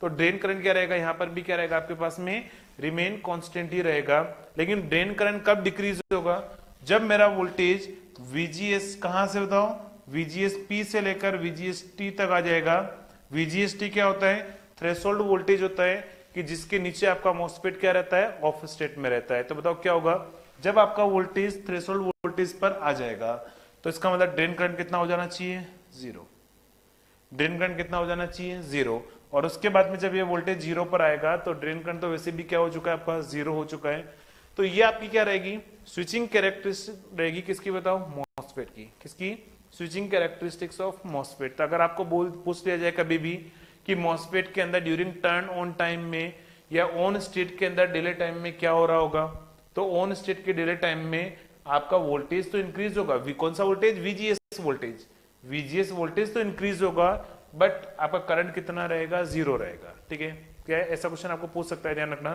तो ड्रेन करंट क्या रहेगा, यहां पर भी क्या रहेगा आपके पास में, रिमेन कांस्टेंट ही रहेगा। लेकिन ड्रेन करंट कब डिक्रीज होगा, जब मेरा वोल्टेज VGS कहां से बताओ, VGS P से लेकर VGS T तक आ जाएगा। VGS T क्या होता है, थ्रेशोल्ड वोल्टेज होता है कि जिसके नीचे आपका मॉसफेट क्या रहता है, ऑफ स्टेट में रहता है। तो बताओ क्या होगा, जब आपका वोल्टेज थ्रेशोल्ड वोल्टेज पर आ जाएगा तो इसका मतलब ड्रेन करंट कितना हो जाना चाहिए, 0। ड्रेन करंट कितना हो जाना चाहिए, 0। और उसके बाद में जब ये वोल्टेज 0 पर आएगा तो ड्रेन करंट तो वैसे भी क्या हो चुका है, आपका 0 हो चुका है। तो ये आपकी क्या रहेगी, स्विचिंग कैरेक्टरिस्टिक रहेगी, किसकी बताओ, मॉसफेट की। किसकी, स्विचिंग कैरेक्टरिस्टिक्स ऑफ मॉसफेट। तो अगर आपको पूछ लिया जाए कभी भी कि मॉसफेट के अंदर ड्यूरिंग टर्न ऑन टाइम में या ऑन स्टेट के अंदर डिले टाइम में क्या हो रहा होगा, तो ऑन स्टेट के डिले टाइम में आपका वोल्टेज तो इंक्रीज होगा। कौन सा voltage, VGS voltage. VGS voltage तो इंक्रीज होगा बट आपका करंट कितना रहेगा, 0 रहेगा। ठीक है, क्या है, ऐसा क्वेश्चन आपको पूछ सकता है, ध्यान रखना।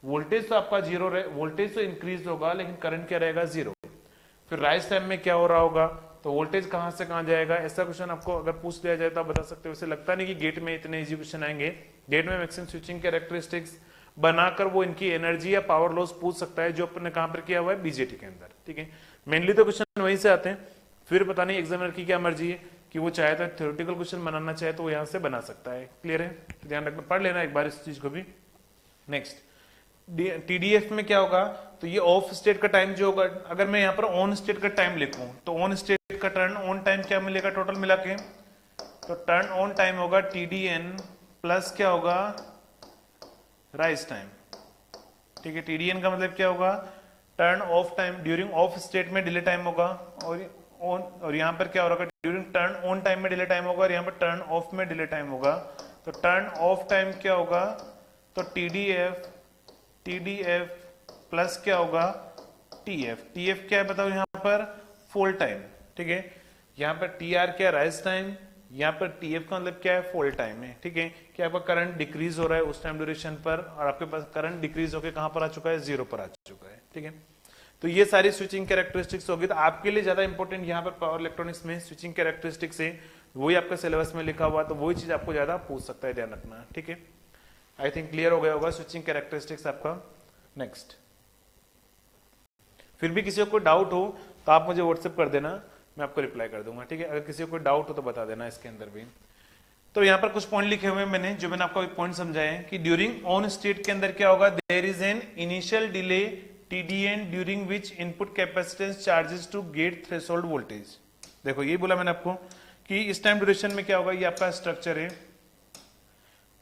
वोल्टेज तो आपका 0 रहे, वोल्टेज तो इंक्रीज होगा लेकिन करंट क्या रहेगा, 0। फिर राइज टाइम में क्या हो रहा होगा, तो वोल्टेज कहां से कहां जाएगा, ऐसा क्वेश्चन आपको अगर पूछ लिया जाए तो आप बता सकते हो। वैसे लगता नहीं कि गेट में इतने इजी क्वेश्चन आएंगे। गेट में मैक्सिमम स्विचिंग कैरेक्टरिस्टिक्स बनाकर वो इनकी एनर्जी या पावर लॉस पूछ सकता है, जो अपने कहां पर किया हुआ है, बीजेटी के अंदर। ठीक है, मेनली तो क्वेश्चन वहीं से आते हैं। फिर पता नहीं एग्जामिनर की क्या मर्जी है कि वो चाहे तो थ्योरेटिकल क्वेश्चन बनाना चाहे तो वो यहां से बना सकता है। क्लियर है, तो ध्यान रखना, पढ़ लेना एक बार इस चीज को भी। नेक्स्ट, TDF में क्या होगा, तो ये ऑफ स्टेट का टाइम जो होगा, अगर मैं यहाँ पर ऑन स्टेट का टाइम लिखूं तो ऑन स्टेट का टर्न ऑन टाइम क्या मिलेगा टोटल मिला के, तो टर्न ऑन टाइम होगा TDN प्लस क्या होगा, राइज टाइम। ठीक है, TDN का मतलब क्या होगा, turn off time during of state में डिले टाइम होगा, और यहाँ पर क्या हो रहा है, ड्यूरिंग टर्न ऑन टाइम में डिले टाइम होगा, और यहाँ पर टर्न ऑफ में डिले टाइम होगा। तो टर्न ऑफ टाइम क्या होगा, तो TDF प्लस क्या होगा, TF क्या है बताओ, यहाँ पर फॉल टाइम। ठीक है, यहाँ पर TR क्या, राइज टाइम, यहाँ पर TF का मतलब क्या है, फॉल टाइम है। ठीक है, कि आपका करंट डिक्रीज हो रहा है उस टाइम ड्यूरेशन पर, और आपके पास करंट डिक्रीज होकर कहां पर आ चुका है, 0 पर आ चुका है। ठीक है, तो ये सारी स्विचिंग कैरेक्टरिस्टिक्स होगी। तो आपके लिए ज्यादा इंपॉर्टेंट यहाँ पर पावर इलेक्ट्रॉनिक्स में स्विचिंग कैरेक्टरिस्टिक्स है, वही आपका सिलेबस में लिखा हुआ, तो वही चीज आपको ज्यादा पूछ सकता है, ध्यान रखना। ठीक है, आई थिंक क्लियर हो गया होगा स्विचिंग कैरेक्टरिस्टिक्स आपका। नेक्स्ट, फिर भी किसी को कोई डाउट हो तो आप मुझे व्हाट्सएप कर देना, मैं आपको रिप्लाई कर दूंगा। ठीक है, अगर किसी को कोई डाउट हो तो बता देना इसके अंदर भी। तो यहाँ पर कुछ पॉइंट लिखे हुए मैंने, जो मैंने आपको एक पॉइंट समझाए हैं कि ड्यूरिंग ऑन स्टेट के अंदर क्या होगा, there is an initial delay TDN during which input capacitance charges to gate threshold voltage. देखो ये बोला मैंने आपको कि इस टाइम ड्यूरेशन में क्या होगा, ये आपका स्ट्रक्चर है।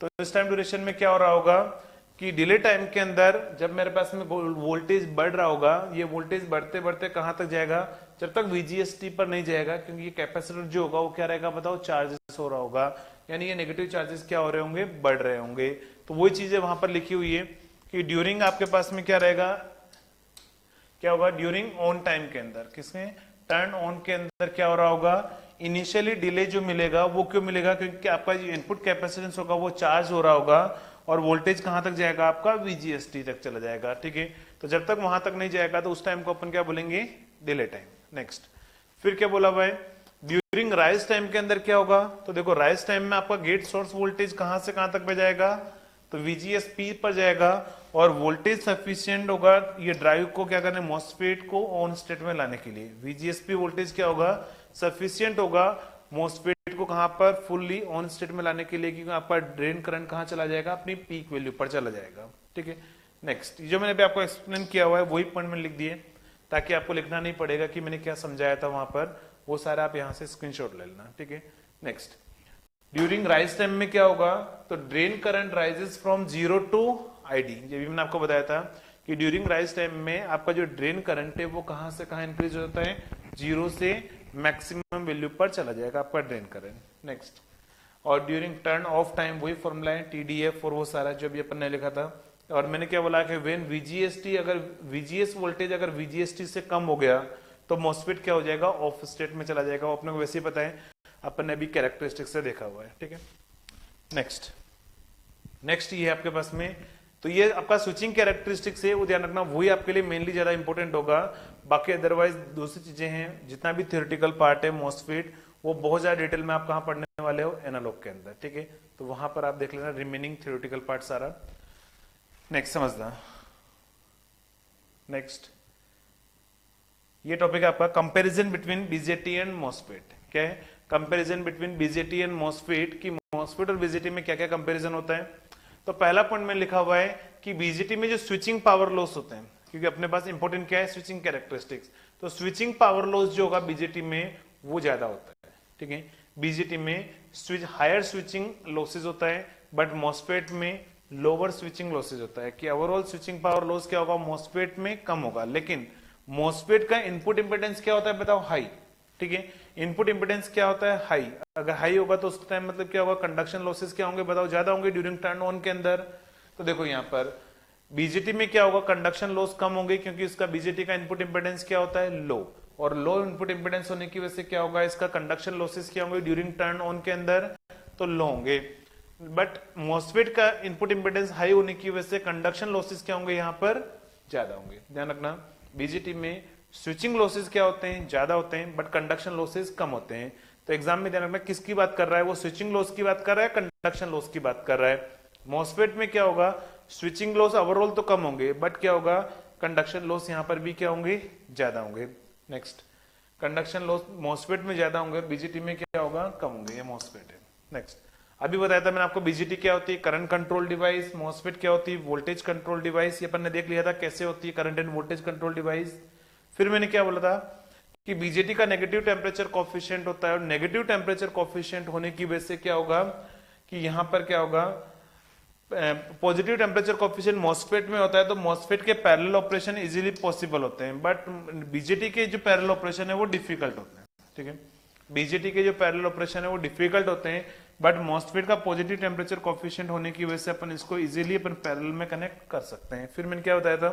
तो इस टाइम ड्यूरेशन में क्या हो रहा होगा कि डिले टाइम के अंदर जब मेरे पास में वोल्टेज बढ़ रहा होगा, ये वोल्टेज बढ़ते बढ़ते कहां तक जाएगा, जब तक VGS-T पर नहीं जाएगा, क्योंकि ये कैपेसिटर जो होगा वो क्या रहेगा बताओ, चार्जेस हो रहा होगा, यानी ये नेगेटिव चार्जेस क्या हो रहे होंगे, बढ़ रहे होंगे। तो वही चीजें वहां पर लिखी हुई है कि ड्यूरिंग आपके पास में क्या रहेगा, क्या होगा, ड्यूरिंग ऑन टाइम के अंदर, किसमें, टर्न ऑन के अंदर क्या हो रहा होगा, इनिशियली डिले जो मिलेगा वो क्यों मिलेगा, क्योंकि आपका जो इनपुट कैपेसिटेंस होगा वो चार्ज हो रहा होगा, और वोल्टेज कहां तक जाएगा, आपका VGS-T तक चला जाएगा। ठीक है, तो जब तक वहां तक नहीं जाएगा तो उस टाइम को अपन क्या बोलेंगे, डिले टाइम। नेक्स्ट, फिर क्या बोला हुआ है, ड्यूरिंग राइज टाइम के अंदर क्या होगा, तो देखो राइज टाइम में आपका गेट सोर्स वोल्टेज कहां से कहां तक जाएगा, तो VGS-P पर जाएगा, और वोल्टेज सफिशिएंट होगा ये ड्राइव को क्या करने, मॉसफेट को ऑन स्टेट में लाने के लिए। VGS-P वोल्टेज क्या होगा, सफिशिएंट होगा मॉसफेट को कहां पर, फुल्ली ऑन स्टेट में लाने के लिए, क्योंकि आपका ड्रेन करंट कहां चला जाएगा, अपनी पीक वैल्यू पर चला जाएगा। ठीक है, नेक्स्ट, जो मैंने अभी आपको एक्सप्लेन किया हुआ है वही पॉइंट में लिख दिए, ताकि आपको लिखना नहीं पड़ेगा कि मैंने क्या समझाया था वहां पर, वो सारा आप यहां से स्क्रीनशॉट ले लेना। ठीक है, नेक्स्ट, ड्यूरिंग राइज टाइम में क्या होगा, तो drain current rises from 0 to ID। ये भी मैंने आपको बताया था कि ड्यूरिंग राइज टाइम में आपका जो ड्रेन करंट है वो कहां से कहां इंक्रीज होता है, 0 से मैक्सिमम वैल्यू पर चला जाएगा आपका ड्रेन करंट। नेक्स्ट, और ड्यूरिंग टर्न ऑफ टाइम वही फॉर्मूला है, TDF और वो सारा जो भी अपन ने लिखा था। और मैंने क्या बोला कि व्हेन VGS-T, अगर VGS वोल्टेज अगर VGS-T से कम हो गया तो मॉसफेट क्या हो जाएगा, ऑफ स्टेट में चला जाएगा। वो अपने को वैसे ही पता है, अपन ने भी कैरेक्टरिस्टिक से देखा हुआ है। ठीक है, नेक्स्ट, ये है आपके पास में, तो ये आपका स्विचिंग कैरेक्टरिस्टिक्स है, वो ध्यान रखना, वही आपके लिए मेनली ज्यादा इंपॉर्टेंट होगा। बाकी अदरवाइज दूसरी चीजें हैं, जितना भी थ्योरेटिकल पार्ट है मॉसफेट, वो बहुत ज्यादा डिटेल में आप कहां पढ़ने वाले हो, एनालॉग के अंदर। ठीक है, तो वहां पर आप देख लेना रिमेनिंग थ्योरेटिकल पार्ट सारा। नेक्स्ट समझना, नेक्स्ट, ये टॉपिक है आपका comparison between BJT and MOSFET. क्या है? Comparison between BJT and MOSFET, की मॉस्फेट और बीजेटी में क्या क्या कंपैरिजन होता है। तो पहला पॉइंट में लिखा हुआ है कि बीजेटी में जो स्विचिंग पावर लॉस होते हैं, क्योंकि अपने पास इंपॉर्टेंट क्या है, स्विचिंग कैरेक्टरिस्टिक्स, तो स्विचिंग पावर लॉस जो होगा बीजेटी में वो ज्यादा होता है। ठीक है, बीजेटी में हायर स्विचिंग लॉसेज होता है, बट मॉस्फेट में लोअर स्विचिंग लॉसेज होता है, कि ओवरऑल स्विचिंग पावर लॉस क्या होगा, मॉस्फेट में कम होगा। लेकिन मॉस्फेट का इनपुट इंपेडेंस क्या होता है बताओ, हाई। ठीक है, इनपुट इंपेडेंस क्या होता है, हाई। अगर हाई होगा तो उस टाइम मतलब क्या होगा, कंडक्शन लॉसेस क्या होंगे बताओ, ज्यादा होंगे ड्यूरिंग टर्न ऑन के अंदर। तो देखो यहाँ पर बीजेटी में क्या होगा, कंडक्शन लॉस कम होंगे, क्योंकि इसका बीजेटी का इनपुट इंपेडेंस क्या होता है, लो, और लो इनपुट इंपेडेंस होने की वजह से क्या होगा, इसका कंडक्शन लॉसेस क्या होंगे ड्यूरिंग टर्न ऑन के अंदर, तो लो होंगे। बट मॉस्फेट का इनपुट इंपेडेंस हाई होने की वजह से कंडक्शन लॉसेस क्या होंगे यहाँ पर, ज्यादा होंगे। ध्यान रखना, बीजेटी में स्विचिंग लॉसेस क्या होते हैं, ज्यादा होते हैं, बट कंडक्शन लॉसेस कम होते हैं। तो एग्जाम में ध्यान रखना किसकी बात कर रहा है, वो स्विचिंग लॉस की बात कर रहा है, कंडक्शन लॉस की बात कर रहा है। मॉस्फेट में क्या होगा, स्विचिंग लॉस ओवरऑल तो कम होंगे, बट क्या होगा, कंडक्शन लॉस यहाँ पर भी क्या होंगे, ज्यादा होंगे। नेक्स्ट, कंडक्शन लॉस मॉस्फेट में ज्यादा होंगे, बीजेटी में क्या होगा, कम होंगे। ये मॉस्फेट है। नेक्स्ट, अभी बताया था मैंने आपको बीजेटी क्या होती है, करंट कंट्रोल डिवाइस, मॉस्फेट क्या होती है, वोल्टेज कंट्रोल डिवाइस। ये अपन ने देख लिया था कैसे होती है current end voltage control device. फिर मैंने क्या बोला था कि बीजेटी का नेगेटिव टेम्परेचर कॉफिशिएंट होता है, और नेगेटिव टेम्परेचर कॉफिशिएंट होने की वजह से क्या होगा कि यहां पर क्या होगा, पॉजिटिव टेम्परेचर कॉफिशिएंट मॉस्फेट में होता है, तो मॉस्फेट के पैरेलल ऑपरेशन इजीली पॉसिबल होते हैं, बट बीजेटी के जो पैरेलल ऑपरेशन है वो डिफिकल्ट होते हैं। ठीक है, बीजेटी के जो पैरेलल ऑपरेशन है वो डिफिकल्ट होते हैं, बट मॉस्फेट का पॉजिटिव टेम्परेचर कॉफिशिएंट होने की वजह से अपन इसको इजीली अपन पैरेलल में कनेक्ट कर सकते हैं। फिर मैंने क्या बताया था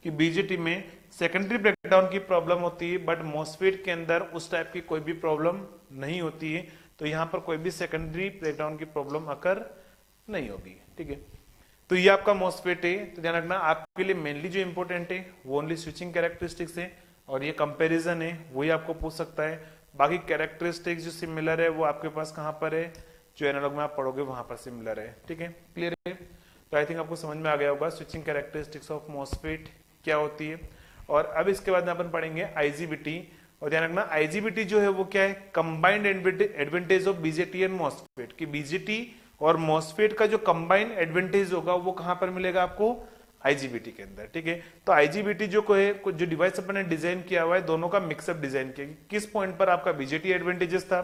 कि बीजेटी में सेकेंडरी ब्रेकडाउन की प्रॉब्लम होती है, बट मॉस्फेट के अंदर उस टाइप की कोई भी प्रॉब्लम नहीं होती है, तो यहाँ पर कोई भी सेकेंडरी ब्रेकडाउन की प्रॉब्लम अकर नहीं होगी। ठीक है, तो ये आपका मॉस्फेट है। तो ध्यान रखना आपके लिए मेनली जो इंपॉर्टेंट है वो ओनली स्विचिंग कैरेक्टरिस्टिक्स है, और ये कंपैरिजन है वही आपको पूछ सकता है। बाकी कैरेक्टरिस्टिक्स जो सिमिलर है वो आपके पास कहाँ पर है, जो एनालॉग में आप पढ़ोगे वहां पर सिमिलर है। ठीक है, क्लियर है। तो आई थिंक आपको समझ में आ गया होगा स्विचिंग कैरेक्टरिस्टिक्स ऑफ मॉस्फेट क्या होती है। और अब इसके बाद में अपन पढ़ेंगे आईजीबीटी। और ध्यान रखना आईजीबीटी जो है वो क्या है, combined advantage of BJT and MOSFET, की बीजेटी और मॉस्फेट का जो कंबाइंड एडवांटेज होगा वो कहां पर मिलेगा आपको, आईजीबीटी के अंदर। ठीक है, तो आईजीबीटी जो है, जो डिवाइस अपन ने डिजाइन किया हुआ है, दोनों का मिक्सअप डिजाइन किया, किस पॉइंट पर आपका बीजेटी एडवांटेजेस था,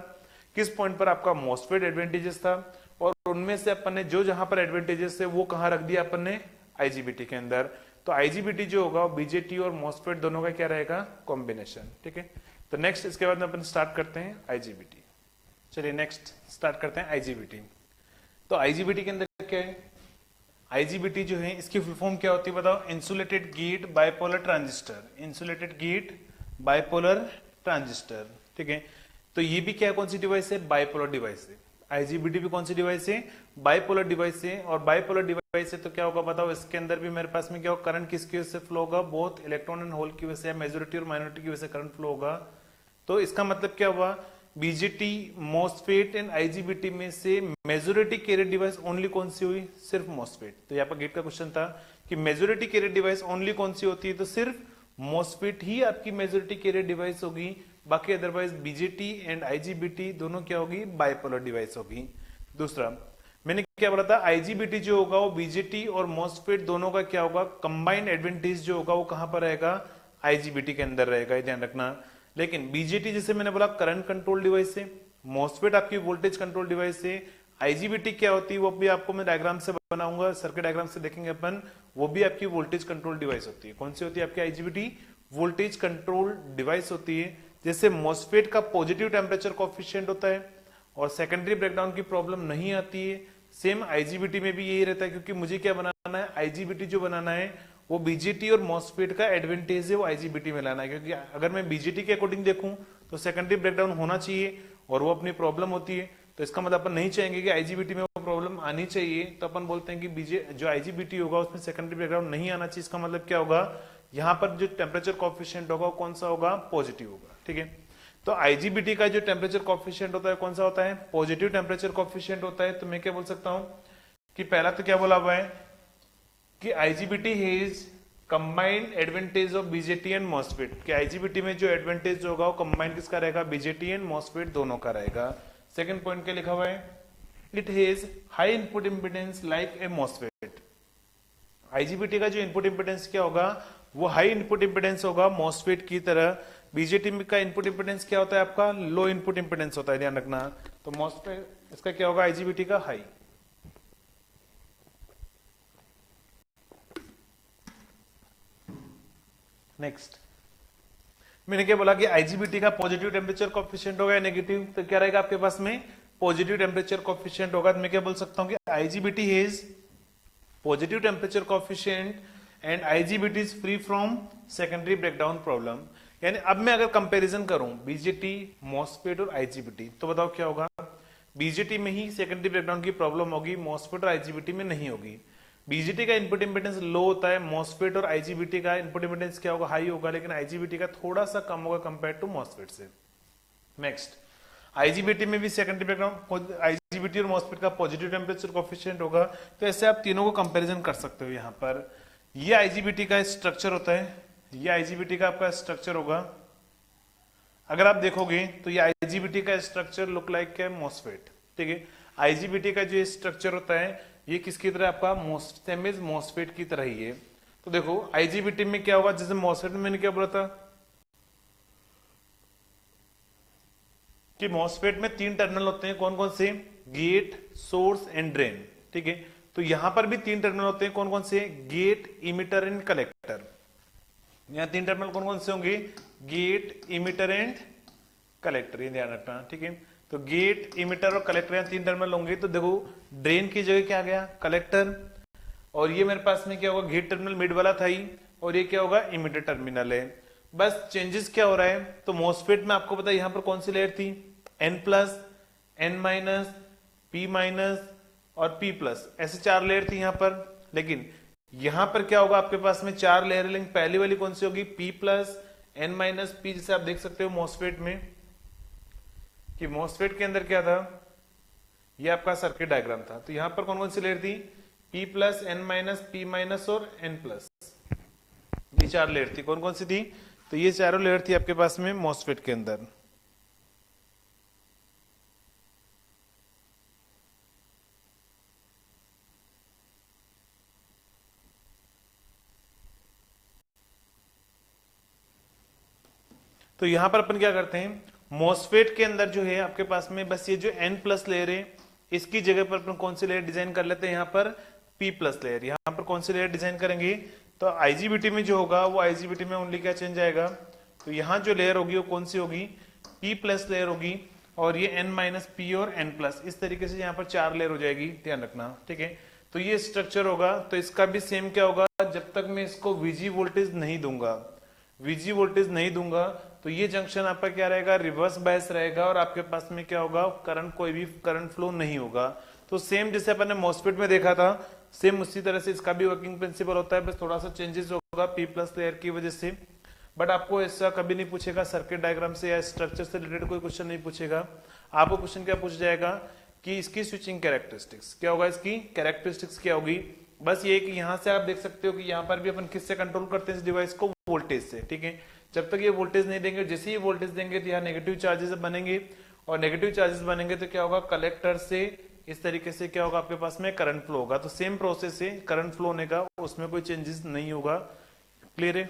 किस पॉइंट पर आपका मॉस्फेट एडवांटेजेस था, और उनमें से अपन ने जो जहां पर एडवांटेजेस है वो कहां रख दिया अपन ने, आईजीबीटी के अंदर। तो आईजीबीटी जो होगा बीजेटी और मॉस्फेट दोनों का क्या रहेगा, कॉम्बिनेशन। ठीक है, तो नेक्स्ट इसके बाद में अपन स्टार्ट करते हैं आईजीबीटी। चलिए नेक्स्ट स्टार्ट करते हैं आईजीबीटी। तो आईजीबीटी के अंदर क्या है, आईजीबीटी जो है इसकी फुल फॉर्म क्या होती है बताओ, insulated gate bipolar transistor, insulated gate bipolar transistor. ठीक है, तो ये भी क्या कौन सी डिवाइस है, बाइपोलर डिवाइस है। आईजीबीटी भी कौन सी डिवाइस है, बाइपोलर डिवाइस है। और बाइपोलर डिवाइस है तो क्या होगा बताओ, इसके अंदर भी मेरे पास में क्या होगा, करंट किसकी वजह से फ्लो होगा, बोथ इलेक्ट्रॉन एंड होल की वजह से, मेजॉरिटी और माइनॉरिटी की वजह से करंट फ्लो होगा। तो इसका मतलब क्या हुआ, बीजेटी, मॉस्फेट एंड आईजीबीटी में से मेजॉरिटी कैरियर डिवाइस ओनली कौन सी हुई, सिर्फ मॉस्फेट। तो यहाँ पर गेट का क्वेश्चन था कि मेजॉरिटी कैरियर डिवाइस ओनली कौन सी होती है, तो सिर्फ मॉस्फेट ही आपकी मेजॉरिटी कैरियर डिवाइस होगी, बाकी अदरवाइज बीजेटी एंड आईजीबीटी दोनों क्या होगी, बाइपोलर डिवाइस होगी। दूसरा मैंने क्या बोला था, आईजीबीटी जो होगा वो बीजेटी और मॉस्फेट दोनों का क्या होगा, कंबाइंड एडवांटेज जो होगा वो कहां पर रहेगा, आईजीबीटी के अंदर रहेगा, ध्यान रखना। लेकिन बीजेटी जैसे मैंने बोला करंट कंट्रोल डिवाइस है, मॉस्फेट आपकी वोल्टेज कंट्रोल डिवाइस है, आईजीबीटी क्या होती है वो भी आपको मैं डायग्राम से बनाऊंगा, सर्किट डायग्राम से देखेंगे अपन, वो भी आपकी वोल्टेज कंट्रोल डिवाइस होती है। कौन सी होती है आपकी आईजीबीटी, वोल्टेज कंट्रोल डिवाइस होती है। जैसे मॉस्फेट का पॉजिटिव टेम्परेचर कोएफिशिएंट होता है और सेकेंडरी ब्रेकडाउन की प्रॉब्लम नहीं आती है, सेम आईजीबीटी में भी यही रहता है, क्योंकि मुझे क्या बनाना है, आईजीबीटी जो बनाना है वो बीजेटी और मॉस्फेट का एडवांटेज है वो आईजीबीटी में लाना है। क्योंकि अगर मैं बीजेटी के अकॉर्डिंग देखूं तो सेकेंडरी ब्रेकडाउन होना चाहिए और वो अपनी प्रॉब्लम होती है, तो इसका मतलब अपन नहीं चाहेंगे कि आईजीबीटी में वो प्रॉब्लम आनी चाहिए, तो अपन बोलते हैं कि जो आईजीबीटी होगा उसमें सेकेंडरी ब्रेकडाउन नहीं आना चाहिए। इसका मतलब क्या होगा, यहाँ पर जो टेम्परेचर कोएफिशिएंट होगा कौन सा होगा, पॉजिटिव होगा। ठीक है, तो आईजीबीटी का जो टेम्परेचर कोएफिशिएंट होता है कौन सा होता है, पॉजिटिव टेम्परेचर कोएफिशिएंट होता है। तो मैं क्या बोल सकता हूं कि पहला तो क्या बोला हुआ है कि IGBT has combined advantage of BJT and MOSFET, कि आईजीबीटी में जो एडवांटेज होगा वो कंबाइंड किसका रहेगा, बीजेटी एंड मॉसफेट दोनों का रहेगा। सेकंड पॉइंट क्या लिखा हुआ है, it has high input impedance like a MOSFET. IGBT का जो इनपुट इंपिडेंस क्या होगा, वो हाई इनपुट इंपिडेंस होगा मॉसफेट की तरह। बीजेटी का इनपुट इंपिडेंस क्या होता है आपका, लो इनपुट इंपिडेंस होता है, ध्यान रखना। तो मॉसफेट इसका क्या होगा, आईजीबीटी का हाई। नेक्स्ट मैंने क्या बोला कि आईजीबीटी का पॉजिटिव टेम्परेचर कोएफिशिएंट होगा या नेगेटिव, तो क्या रहेगा आपके पास में, पॉजिटिव टेम्परेचर कोएफिशिएंट होगा। तो मैं क्या बोल सकता हूं कि IGBT has positive temperature coefficient and IGBT is free from secondary breakdown problem. यानी अब मैं अगर कंपैरिजन करूं बीजेटी, मॉसफेट और आईजीबीटी, तो बताओ क्या होगा, बीजेटी में ही सेकेंडरी ब्रेकडाउन की प्रॉब्लम होगी, मॉसफेट और आईजीबीटी में नहीं होगी। बीजेटी का इनपुट इंपिडेंस लो होता है, मॉसफेट और आईजीबीटी का इनपुट इंपिडेंस क्या होगा, हाई होगा, लेकिन आईजीबीटी का थोड़ा सा कम होगा कंपेयर टू मॉसफेट से। नेक्स्ट, आईजीबीटी में भी सेकेंडरी बैकग्राउंड, आईजीबीटी और मॉसफेट का पॉजिटिव टेम्परेचर कोएफिशिएंट होगा। तो ऐसे आप तीनों को कंपैरिजन कर सकते हो। यहाँ पर ये आईजीबीटी का स्ट्रक्चर होता है, ये आईजीबीटी का आपका स्ट्रक्चर होगा। अगर आप देखोगे तो ये आईजीबीटी का स्ट्रक्चर लुक लाइक क्या, मॉसफेट, ठीक है। आईजीबीटी का जो स्ट्रक्चर होता है ये किसकी तरह, आपका मॉसफेट की तरह ही है। तो देखो आईजीबीटी में क्या होगा, जैसे मॉसफेट में मैंने क्या बोला था कि मॉसफेट में 3 टर्मिनल होते हैं, कौन कौन से, गेट, सोर्स एंड ड्रेन, ठीक है। तो यहां पर भी 3 टर्मिनल होते हैं, कौन कौन से, गेट, इमिटर एंड कलेक्टर। यहां 3 टर्मिनल कौन कौन से होंगे, गेट, इमिटर एंड कलेक्टर, ये ध्यान रखना, ठीक है। तो गेट, इमिटर और कलेक्टर यहाँ 3 टर्मिनल होंगे। तो देखो ड्रेन की जगह क्या आ गया, कलेक्टर, और ये मेरे पास में क्या होगा, गेट टर्मिनल मिड वाला था ही, और ये क्या होगा, इमिटर टर्मिनल है। बस चेंजेस क्या हो रहा है, तो मॉसफेट में आपको पता है यहाँ पर कौन सी लेयर थी, N plus, N minus, P minus और P प्लस, ऐसे 4 लेयर थी यहाँ पर। लेकिन यहां पर क्या होगा, आपके पास में 4 लेयर, लेकिन पहली वाली कौन सी होगी, P plus, N minus, P, जैसे आप देख सकते हो मॉसफेट में, कि मॉसफेट के अंदर क्या था, ये आपका सर्किट डायग्राम था। तो यहां पर कौन कौन सी लेयर थी, P plus, N minus, P minus और N प्लस, ये 4 लेयर थी। कौन कौन सी थी, तो ये चारों लेयर थी आपके पास में मॉसफेट के अंदर। तो यहां पर अपन क्या करते हैं, मॉसफेट के अंदर जो है आपके पास में बस ये जो N प्लस लेयर है, इसकी जगह पर अपन कौन सी लेयर डिजाइन कर लेते हैं, यहाँ पर P प्लस लेयर। यहाँ पर कौन सी लेयर डिजाइन करेंगे, तो आईजीबीटी में जो होगा वो आईजीबीटी में ओनली क्या चेंज आएगा, तो यहाँ जो लेयर होगी वो कौन सी होगी, P प्लस लेयर होगी, और ये N माइनस P और N प्लस, इस तरीके से यहाँ पर 4 लेयर हो जाएगी, ध्यान रखना, ठीक है। तो ये स्ट्रक्चर होगा। तो इसका भी सेम क्या होगा, जब तक मैं इसको VG वोल्टेज नहीं दूंगा, VG वोल्टेज नहीं दूंगा, तो ये जंक्शन आपका क्या रहेगा, रिवर्स बायस रहेगा, और आपके पास में क्या होगा, करंट, कोई भी करंट फ्लो नहीं होगा। तो सेम जैसे अपन ने मॉसफेट में देखा था, सेम उसी तरह से इसका भी वर्किंग प्रिंसिपल होता है, बस थोड़ा सा चेंजेस होगा P प्लस लेयर की वजह से। बट आपको ऐसा कभी नहीं पूछेगा सर्किट डायग्राम से या स्ट्रक्चर से रिलेटेड कोई क्वेश्चन नहीं पूछेगा। आपको क्वेश्चन क्या पूछ जाएगा कि इसकी स्विचिंग कैरेक्टरिस्टिक्स क्या होगा, इसकी कैरेक्टरिस्टिक्स क्या होगी। बस ये कि यहां से आप देख सकते हो कि यहाँ पर भी अपन किससे कंट्रोल करते हैं इस डिवाइस को, वोल्टेज से, ठीक है। जब तक ये वोल्टेज नहीं देंगे, जैसे ही वोल्टेज देंगे तो यहाँ नेगेटिव चार्जेस बनेंगे, और नेगेटिव चार्जेस बनेंगे तो क्या होगा, कलेक्टर से इस तरीके से क्या होगा, आपके पास में करंट फ्लो होगा। तो सेम प्रोसेस है करंट फ्लो होने का, उसमें कोई चेंजेस नहीं होगा। क्लियर है।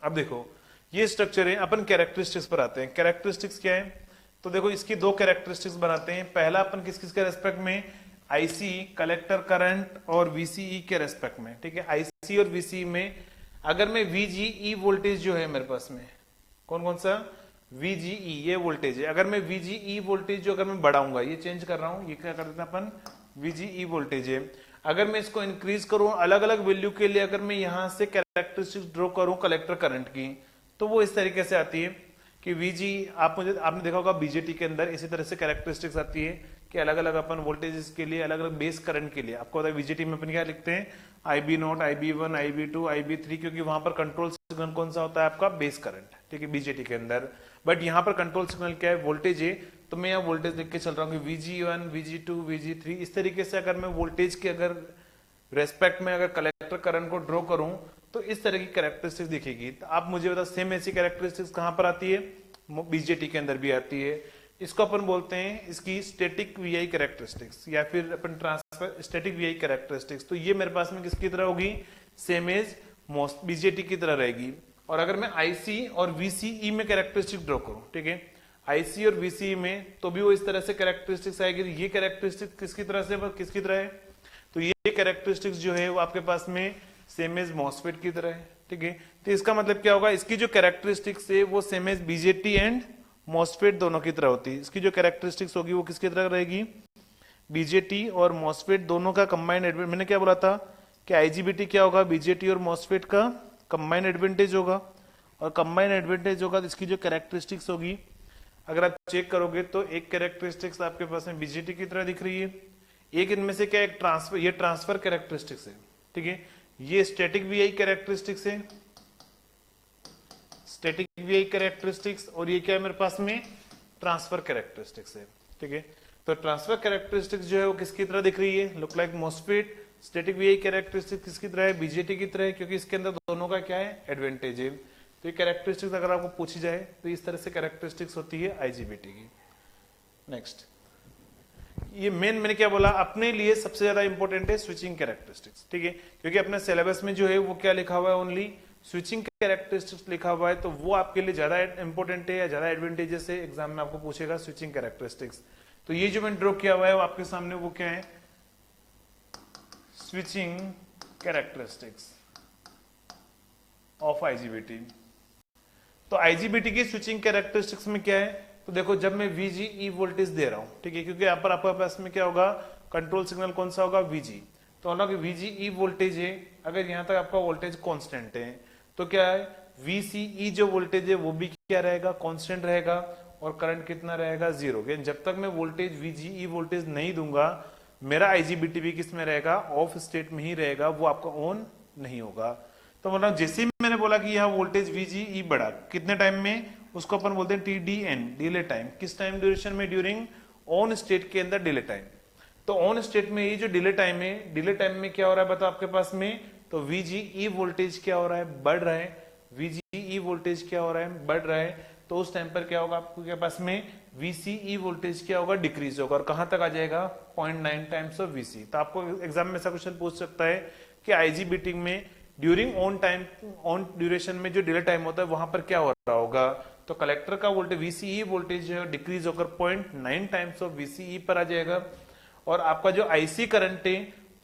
अब देखो ये स्ट्रक्चर है, अपन कैरेक्टरिस्टिक्स पर आते हैं। कैरेक्टरिस्टिक्स क्या है, तो देखो इसकी 2 कैरेक्टरिस्टिक्स बनाते हैं। पहला अपन किस किस के रेस्पेक्ट में, आईसी, कलेक्टर करंट और वीसीई के रेस्पेक्ट में, ठीक है। आईसी और वीसीई में अगर मैं वीजीई वोल्टेज जो है मेरे पास में, कौन कौन सा, वीजीई ये वोल्टेज है, अगर मैं वीजीई वोल्टेज जो अगर मैं बढ़ाऊंगा, ये चेंज कर रहा हूं, ये क्या कर देते हैं अपन, वीजीई वोल्टेज है। अगर मैं इसको इंक्रीज करूं अलग अलग वैल्यू के लिए, अगर मैं यहां से कैरेक्टरिस्टिक्स ड्रॉ करूं कलेक्टर करंट की, तो वो इस तरीके से आती है कि वीजी, आपने देखा होगा बीजेटी के अंदर इसी तरह से कैरेक्टरिस्टिक्स आती है कि अलग अलग अपन वोल्टेजेस के लिए, अलग अलग बेस करंट के लिए, आपको पता है बीजेटी में अपन क्या लिखते हैं, IB0, IB1, IB2, IB3, क्योंकि वहां पर कंट्रोल सिग्नल कौन सा होता है, आपका बेस करंट, ठीक है, बीजेटी के अंदर। बट यहाँ पर कंट्रोल सिग्नल क्या है, वोल्टेज है। तो मैं यहाँ वोल्टेज लिख के चल रहा हूँ कि VG1, VG2, VG3, इस तरीके से अगर मैं वोल्टेज के अगर रेस्पेक्ट में अगर कलेक्टर करंट को ड्रॉ करूं तो इस तरह की कैरेक्टरिस्टिक्स दिखेगी। तो आप मुझे बताओ सेम ऐसी कैरेक्टरिस्टिक्स कहां पर आती है? बीजेटी के अंदर भी आती है। इसको अपन बोलते हैं इसकी स्टैटिक वीआई कैरेक्टरिस्टिक्स या फिर अपन ट्रांसफर स्टैटिक वीआई कैरेक्टरिस्टिक्स। तो ये मेरे पास में किसकी तरह होगी? सेम एज बीजेटी की तरह रहेगी। और अगर मैं आईसी और वीसीई में कैरेक्टरिस्टिक ड्रॉ करूं, ठीक है, आईसी और वीसीई में, तो भी वो इस तरह से कैरेक्टरिस्टिक्स आएगी। ये कैरेक्टरिस्टिक किसकी तरह से किसकी तरह है? तो ये कैरेक्टरिस्टिक्स जो है वो आपके पास में सेम एज मॉसफेट की तरह है, ठीक है। तो इसका मतलब क्या होगा? इसकी जो कैरेक्टरिस्टिक्स है वो same as BJT and MOSFET दोनों की तरह होती है। इसकी जो कैरेक्टरिस्टिक्स होगी वो किसकी तरह रहेगी? बीजेटी और मॉसफेट दोनों का कंबाइंड एडवांटेज। मैंने क्या बोला था कि आईजीबीटी क्या होगा? बीजेटी और मॉसफेट का कंबाइंड एडवांटेज होगा। और कंबाइंड एडवांटेज होगा तो इसकी जो कैरेक्टरिस्टिक्स होगी, अगर आप चेक करोगे तो एक कैरेक्टरिस्टिक्स आपके पास में बीजेटी की तरह दिख रही है, एक इनमें से क्या, एक ट्रांसफर, ये ट्रांसफर कैरेक्टरिस्टिक्स है, ठीक है। ये स्टैटिक वीआई कैरेक्टरिस्टिक्स है, स्टैटिक वीआई कैरेक्टरिस्टिक्स, और ये क्या है मेरे पास में? ट्रांसफर कैरेक्टरिस्टिक्स है, ठीक है। तो ट्रांसफर कैरेक्टरिस्टिक्स जो है वो किसकी तरह दिख रही है? Look like MOSFET. Static VI characteristics किसकी तरह है? बीजेटी की तरह है, क्योंकि इसके अंदर दोनों का क्या है? एडवांटेज है। तो ये कैरेक्टरिस्टिक्स अगर आपको पूछी जाए तो इस तरह से कैरेक्टरिस्टिक्स होती है आईजीबीटी की। नेक्स्ट, ये मेन मैंने क्या बोला, अपने लिए सबसे ज्यादा इंपॉर्टेंट है स्विचिंग कैरेक्टरिस्टिक्स, ठीक है, क्योंकि अपने सिलेबस में जो है वो क्या लिखा हुआ है? ओनली स्विचिंग कैरेक्टरिस्टिक्स लिखा हुआ है। तो वो आपके लिए ज्यादा इंपॉर्टेंट है या ज्यादा एडवांटेजेस है, एग्जाम में आपको पूछेगा स्विचिंग कैरेक्टरिस्टिक्स। तो ये जो मैंने ड्रॉ किया हुआ है वो आपके सामने वो क्या है? Switching characteristics of IGBT. तो आईजीबीटी की स्विचिंग कैरेक्टरिस्टिक्स में क्या है? तो देखो, जब मैं वीजीई वोल्टेज दे रहा हूं, ठीक है, क्योंकि यहाँ पर आपके पास में क्या होगा? कंट्रोल सिग्नल कौन सा होगा? वीजी। तो हम लोग वीजीई वोल्टेज है, अगर यहां तक आपका वोल्टेज कांस्टेंट है तो क्या है? वीसीई जो वोल्टेज है वो भी क्या रहेगा? कांस्टेंट रहेगा। और करंट कितना रहेगा? 0। जब तक मैं वोल्टेज वीजीई वोल्टेज नहीं दूंगा, मेरा आईजीबीटी भी किस में रहेगा? ऑफ स्टेट में ही रहेगा, वो आपका ऑन नहीं होगा। तो मतलब जैसे ही मैंने बोला कि यहाँ वोल्टेज वीजीई बढ़ा, कितने टाइम में? उसको अपन बोलते हैं टीडीएन, डिले टाइम। किस टाइम ड्यूरेशन में? ड्यूरिंग ऑन स्टेट के अंदर डिले टाइम। तो ऑन स्टेट में ये जो डिले टाइम है, डिले टाइम में क्या हो रहा है बताओ आपके पास में? तो वीजीई वोल्टेज क्या हो रहा है? बढ़ रहा है। वीजीई वोल्टेज क्या हो रहा है? बढ़ रहा है। तो उस टाइम पर क्या होगा आपके पास में? वीसीई वोल्टेज क्या होगा? डिक्रीज होगा। और कहां तक आ जाएगा? 0.9 टाइम्स ऑफ वीसी। तो आपको एग्जाम में ऐसा क्वेश्चन पूछ सकता है कि आईजीबीटी में during on time, on duration में जो डिले टाइम होता है वहां पर क्या हो रहा होगा? तो कलेक्टर का वोल्टेज वीसीई वोल्टेज जो है डिक्रीज होकर 0.9 टाइम्स ऑफ वीसीई पर आ जाएगा। और आपका जो आईसी करंट है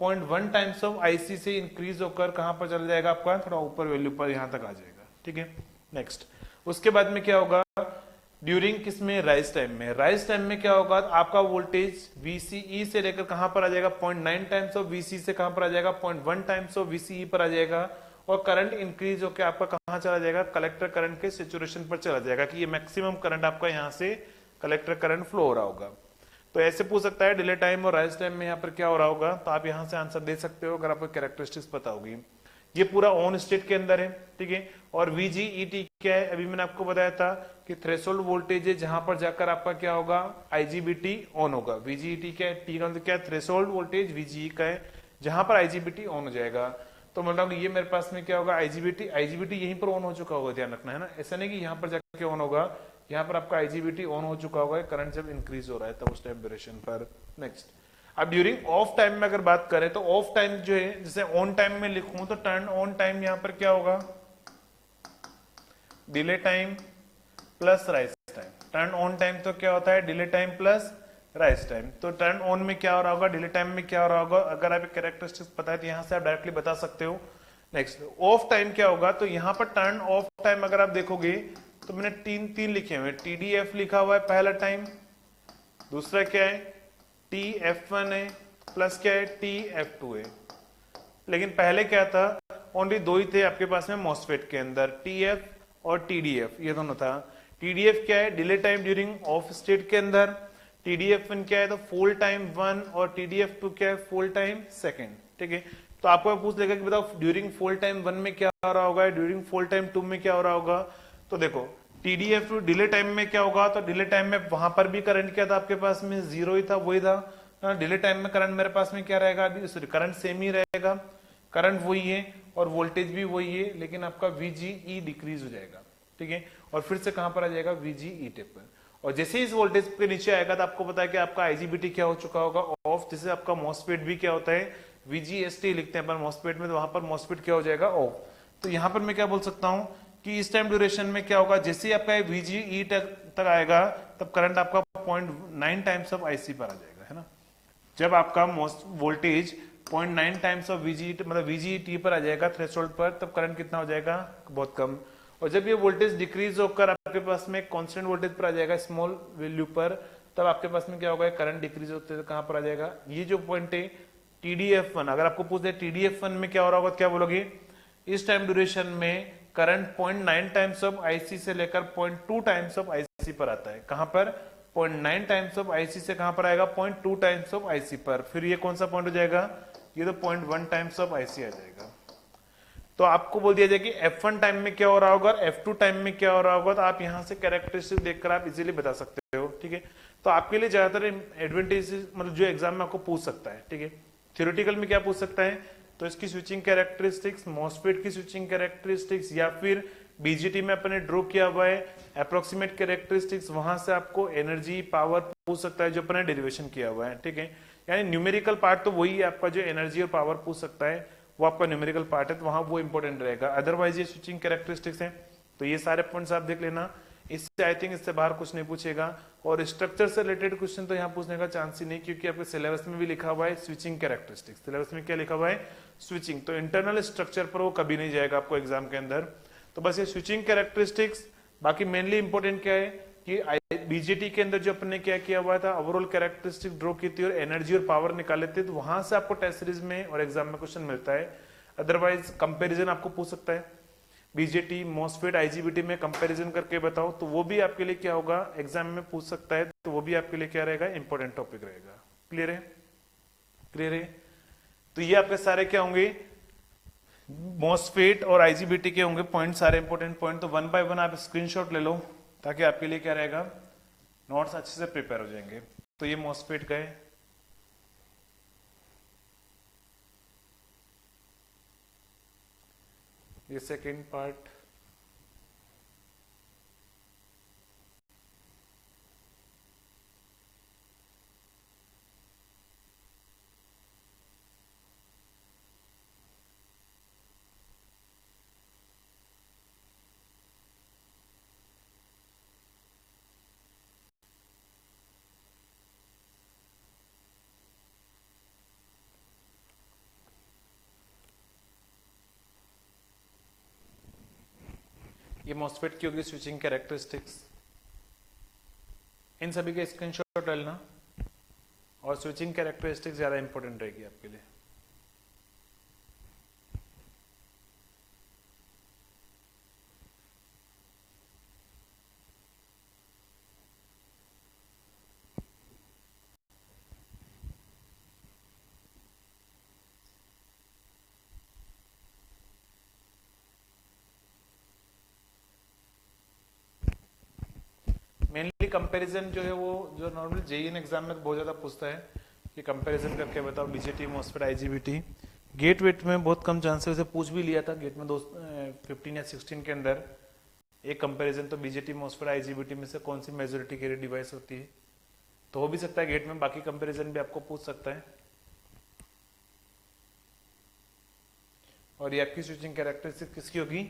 0.1 टाइम्स ऑफ आईसी से इंक्रीज होकर कहां पर चला जाएगा? आपका थोड़ा ऊपर वैल्यू पर यहां तक आ जाएगा, ठीक है। नेक्स्ट, उसके बाद में क्या होगा? ड्यूरिंग किसमें? राइज टाइम में। राइज टाइम में क्या होगा? आपका वोल्टेज वीसीई से लेकर कहां पर आ जाएगा? 0.9 टाइम्स ऑफ वीसी से कहां पर आ जाएगा? 0.1 टाइम्स ऑफ वीसीई पर आ जाएगा। और करंट इंक्रीज होकर आपका कहां चला जाएगा? कलेक्टर करंट के सिचुएशन पर चला जाएगा कि ये मैक्सिमम करंट आपका यहां से कलेक्टर करंट फ्लो हो रहा होगा। तो ऐसे पूछ सकता है डिले टाइम और राइज टाइम में यहाँ पर क्या हो रहा होगा? तो आप यहां से आंसर दे सकते हो अगर आपको कैरेक्टरिस्टिक्स पता होगी। ये पूरा ऑन स्टेट के अंदर है, ठीक है। और वीजीईटी क्या है? अभी मैंने आपको बताया था कि थ्रेशोल्ड वोल्टेज है जहां पर जाकर आपका क्या होगा? आईजीबीटी ऑन होगा। वीजीईटी क्या है? टी का क्या? थ्रेशोल्ड वोल्टेज वीजीई का है जहां पर आईजीबीटी ऑन हो जाएगा। तो मतलब ये मेरे पास में क्या होगा? आईजीबीटी, आईजीबीटी यहीं पर ऑन हो चुका होगा, ध्यान रखना है ना। ऐसा नहीं कि यहाँ पर जाके ऑन होगा, यहाँ पर आपका आईजीबीटी ऑन हो चुका होगा, करंट जब इंक्रीज हो रहा है तब उस टाइम ड्यूरेशन पर। नेक्स्ट, अब ड्यूरिंग ऑफ टाइम में अगर बात करें तो ऑफ टाइम जो है, जैसे ऑन टाइम में लिखूं तो टर्न ऑन टाइम यहां पर क्या होगा? Delay time plus rise time. Turn on time तो क्या होता है? Delay time plus rise time. तो टर्न ऑन में क्या हो रहा होगा? डिले टाइम में क्या हो रहा होगा? अगर आप कैरेक्टरिस्टिक्स पता है तो यहां से आप डायरेक्टली बता सकते हो। नेक्स्ट, ऑफ टाइम क्या होगा? तो यहां पर टर्न ऑफ टाइम अगर आप देखोगे तो मैंने तीन लिखे हुए। टीडीएफ लिखा हुआ है पहला टाइम, दूसरा क्या है? TF1 है, प्लस क्या है? TF2 है। लेकिन पहले क्या था? ओनली दो ही थे आपके पास में मॉसफेट के अंदर, TF और TDF, ये दोनों था। TDF क्या है? Delay time during of state के अंदर। TDF1 क्या है? तो फुल टाइम 1, और TDF2 क्या है? फुल टाइम सेकेंड, ठीक है। तो आपको पूछ लेगा कि बताओ ड्यूरिंग फुल टाइम 1 में क्या हो रहा होगा, ड्यूरिंग फुल टाइम 2 में क्या हो रहा होगा? तो देखो TDF2 डिले टाइम में क्या होगा? तो डिले टाइम में वहां पर भी करंट क्या था आपके पास में? 0 ही था, वही था। डिले टाइम में करंट मेरे पास में क्या रहेगा? करंट सेम ही रहेगा। करंट वही है और वोल्टेज भी वही है, लेकिन आपका VGE डिक्रीज हो जाएगा, ठीक है, और फिर से कहां पर आ जाएगा, VGE टेप पर। और जैसे इस वोल्टेज के नीचे आएगा तो आपको पता है कि आपका आईजीबीटी क्या हो चुका होगा, ऑफ। जैसे आपका मॉसफेट भी क्या होता है, VGST लिखते हैं अपन मॉसफेट में, तो वहां पर मॉसफेट क्या हो जाएगा, ऑफ। तो यहां पर मैं क्या बोल सकता हूं कि इस टाइम ड्यूरेशन में क्या होगा, जैसे ही आपका VGE तक आएगा तब करंट आपका 0.9 टाइम्स ऑफ आईसी पर आ जाएगा, है ना। जब आपका वोल्टेज 0.9 टाइम्स ऑफ VGE मतलब VGET पर आ जाएगा थ्रेशोल्ड पर, तब करंट कितना हो जाएगा, बहुत कम। और जब ये वोल्टेज डिक्रीज होकर आपके पास में कांस्टेंट वोल्टेज पर आ जाएगा स्मॉल वैल्यू पर, तब आपके पास में क्या होगा, करंट डिक्रीज होते हैं कहां पर आ जाएगा, ये जो पॉइंट है TDF1। अगर आपको पूछे TDF1 में क्या हो रहा होगा, क्या बोलोगे, इस टाइम ड्यूरेशन में करंट 0.9 टाइम्स ऑफ आईसी से लेकर 0.2 टाइम्स ऑफ आईसी पर आता है। कहां पर, 0.9 टाइम्स ऑफ आईसी से कहां पर आएगा, 0.2 टाइम्स ऑफ आईसी पर। फिर ये कौन सा पॉइंट हो जाएगा, ये तो 0.1 टाइम्स ऑफ आईसी आ जाएगा। तो आपको बोल दिया जाए कि F1 टाइम में क्या हो रहा होगा और F2 टाइम में क्या हो रहा होगा, तो आप यहां से कैरेक्टरिस्टिक देखकर आप इजीली बता सकते हो, ठीक है। तो आपके लिए ज्यादातर एडवांटेज मतलब जो एग्जाम में आपको पूछ सकता है, ठीक है। थ्योरेटिकल में क्या पूछ सकता है, तो इसकी स्विचिंग कैरेक्टरिस्टिक्स, मॉसफेट की स्विचिंग कैरेक्टरिस्टिक्स, या फिर बीजीटी में अपने ड्रॉ किया हुआ है अप्रोक्सीमेट कैरेक्टरिस्टिक्स, वहां से आपको एनर्जी पावर पूछ सकता है जो अपने डेरिवेशन किया हुआ है, ठीक है। यानी न्यूमेरिकल पार्ट तो वही है आपका, जो एनर्जी और पावर पूछ सकता है वो आपका न्यूमेरिकल पार्ट है, तो वहां वो इंपॉर्टेंट रहेगा। अदरवाइज ये स्विचिंग कैरेक्टरिस्टिक्स है, तो ये सारे पॉइंट्स आप देख लेना। इससे आई थिंक इससे बाहर कुछ नहीं पूछेगा, और स्ट्रक्चर से रिलेटेड क्वेश्चन तो यहाँ पूछने का चांस ही नहीं, क्योंकि आपके सिलेबस में भी लिखा हुआ है स्विचिंग कैरेक्टरिस्टिक्स। सिलेबस में क्या लिखा हुआ है, स्विचिंग। तो इंटरनल स्ट्रक्चर पर वो कभी नहीं जाएगा आपको एग्जाम के अंदर। तो बस ये स्विचिंग कैरेक्टरिस्टिक्स। बाकी मेनली इंपॉर्टेंट क्या है कि बीजेटी के अंदर जो अपने ने क्या किया हुआ था, ओवरऑल कैरेक्टरिस्टिक ड्रॉ की थी और एनर्जी और पावर निकाले थे, तो वहां से आपको टेस्ट सीरीज में और एग्जाम में क्वेश्चन मिलता है। अदरवाइज कंपैरिजन आपको पूछ सकता है, बीजेटी मॉसफेट आईजीबीटी में कंपैरिजन करके बताओ, तो वो भी आपके लिए क्या होगा, एग्जाम में पूछ सकता है, तो वो भी आपके लिए क्या रहेगा, इंपॉर्टेंट टॉपिक रहेगा। क्लियर है, क्लियर है। तो ये आपके सारे क्या होंगे, मॉसफेट और आईजीबीटी के होंगे पॉइंट, सारे इंपॉर्टेंट पॉइंट। तो वन बाय वन आप स्क्रीनशॉट ले लो, ताकि आपके लिए क्या रहेगा, नोट्स अच्छे से प्रिपेयर हो जाएंगे। तो ये मॉसफेट का है, ये सेकेंड पार्ट, ये मॉसफेट की होगी स्विचिंग कैरेक्टरिस्टिक्स। इन सभी के स्क्रीनशॉट डालना, और स्विचिंग कैरेक्टरिस्टिक्स ज्यादा इंपॉर्टेंट रहेगी आपके लिए। मेनली कंपैरिजन जो है वो जो नॉर्मल जेईएन एग्जाम में बहुत ज्यादा पूछता है कि कंपैरिजन करके बताओ बीजेटी मॉसफेट आईजीबीटी। गेट वेट में बहुत कम चांसेस से पूछ भी लिया था, गेट में 15 या 16 के अंदर एक कंपैरिजन, तो बीजेटी मॉसफेट आईजीबीटी में से कौन सी मेजोरिटी कैरी डिवाइस होती है, तो हो भी सकता है गेट में। बाकी कंपैरिजन भी आपको पूछ सकता है। और ये आपकी स्विचिंग कैरेक्टरिस्टिक किसकी होगी,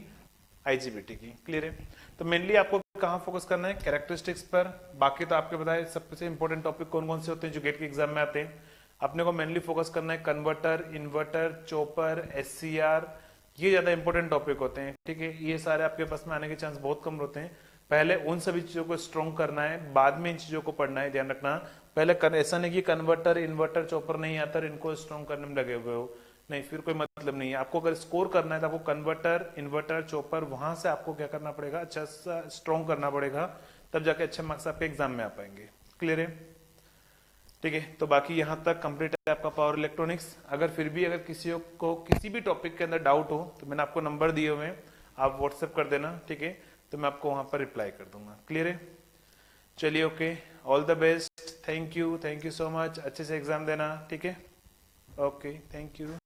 आईजीबीटी की। क्लियर है। तो मेनली आपको कहां फोकस करना है, कैरेक्टरिस्टिक्स पर। बाकी तो आपके बताए सबसे इंपॉर्टेंट टॉपिक कौन कौन से होते हैं जो गेट के एग्जाम में आते हैं। अपने को मेनली फोकस करना है कन्वर्टर, इन्वर्टर, चॉपर, एससीआर, ये ज्यादा इंपॉर्टेंट टॉपिक होते हैं, ठीक है। ये सारे आपके पास में आने के चांस बहुत कम होते हैं। पहले उन सभी चीजों को स्ट्रॉन्ग करना है, बाद में इन चीजों को पढ़ना है, ध्यान रखना। पहले ऐसा नहीं कि कन्वर्टर, इन्वर्टर, चॉपर नहीं आता, इनको स्ट्रॉन्ग करने में लगे हुए हो, नहीं, फिर कोई मतलब नहीं है। आपको अगर स्कोर करना है तो आपको कन्वर्टर, इन्वर्टर, चॉपर, वहां से आपको क्या करना पड़ेगा, अच्छा सा स्ट्रॉन्ग करना पड़ेगा, तब जाके अच्छे मार्क्स आपके एग्जाम में आ पाएंगे। क्लियर है, ठीक है। तो बाकी यहाँ तक कंप्लीट है आपका पावर इलेक्ट्रॉनिक्स। अगर फिर भी अगर किसी को किसी भी टॉपिक के अंदर डाउट हो तो मैंने आपको नंबर दिए हुए हैं, आप व्हाट्सएप कर देना, ठीक है, तो मैं आपको वहां पर रिप्लाई कर दूंगा। क्लियर है, चलिए, okay, all the best, thank you so much, अच्छे से एग्जाम देना, ठीक है, ओके, थैंक यू।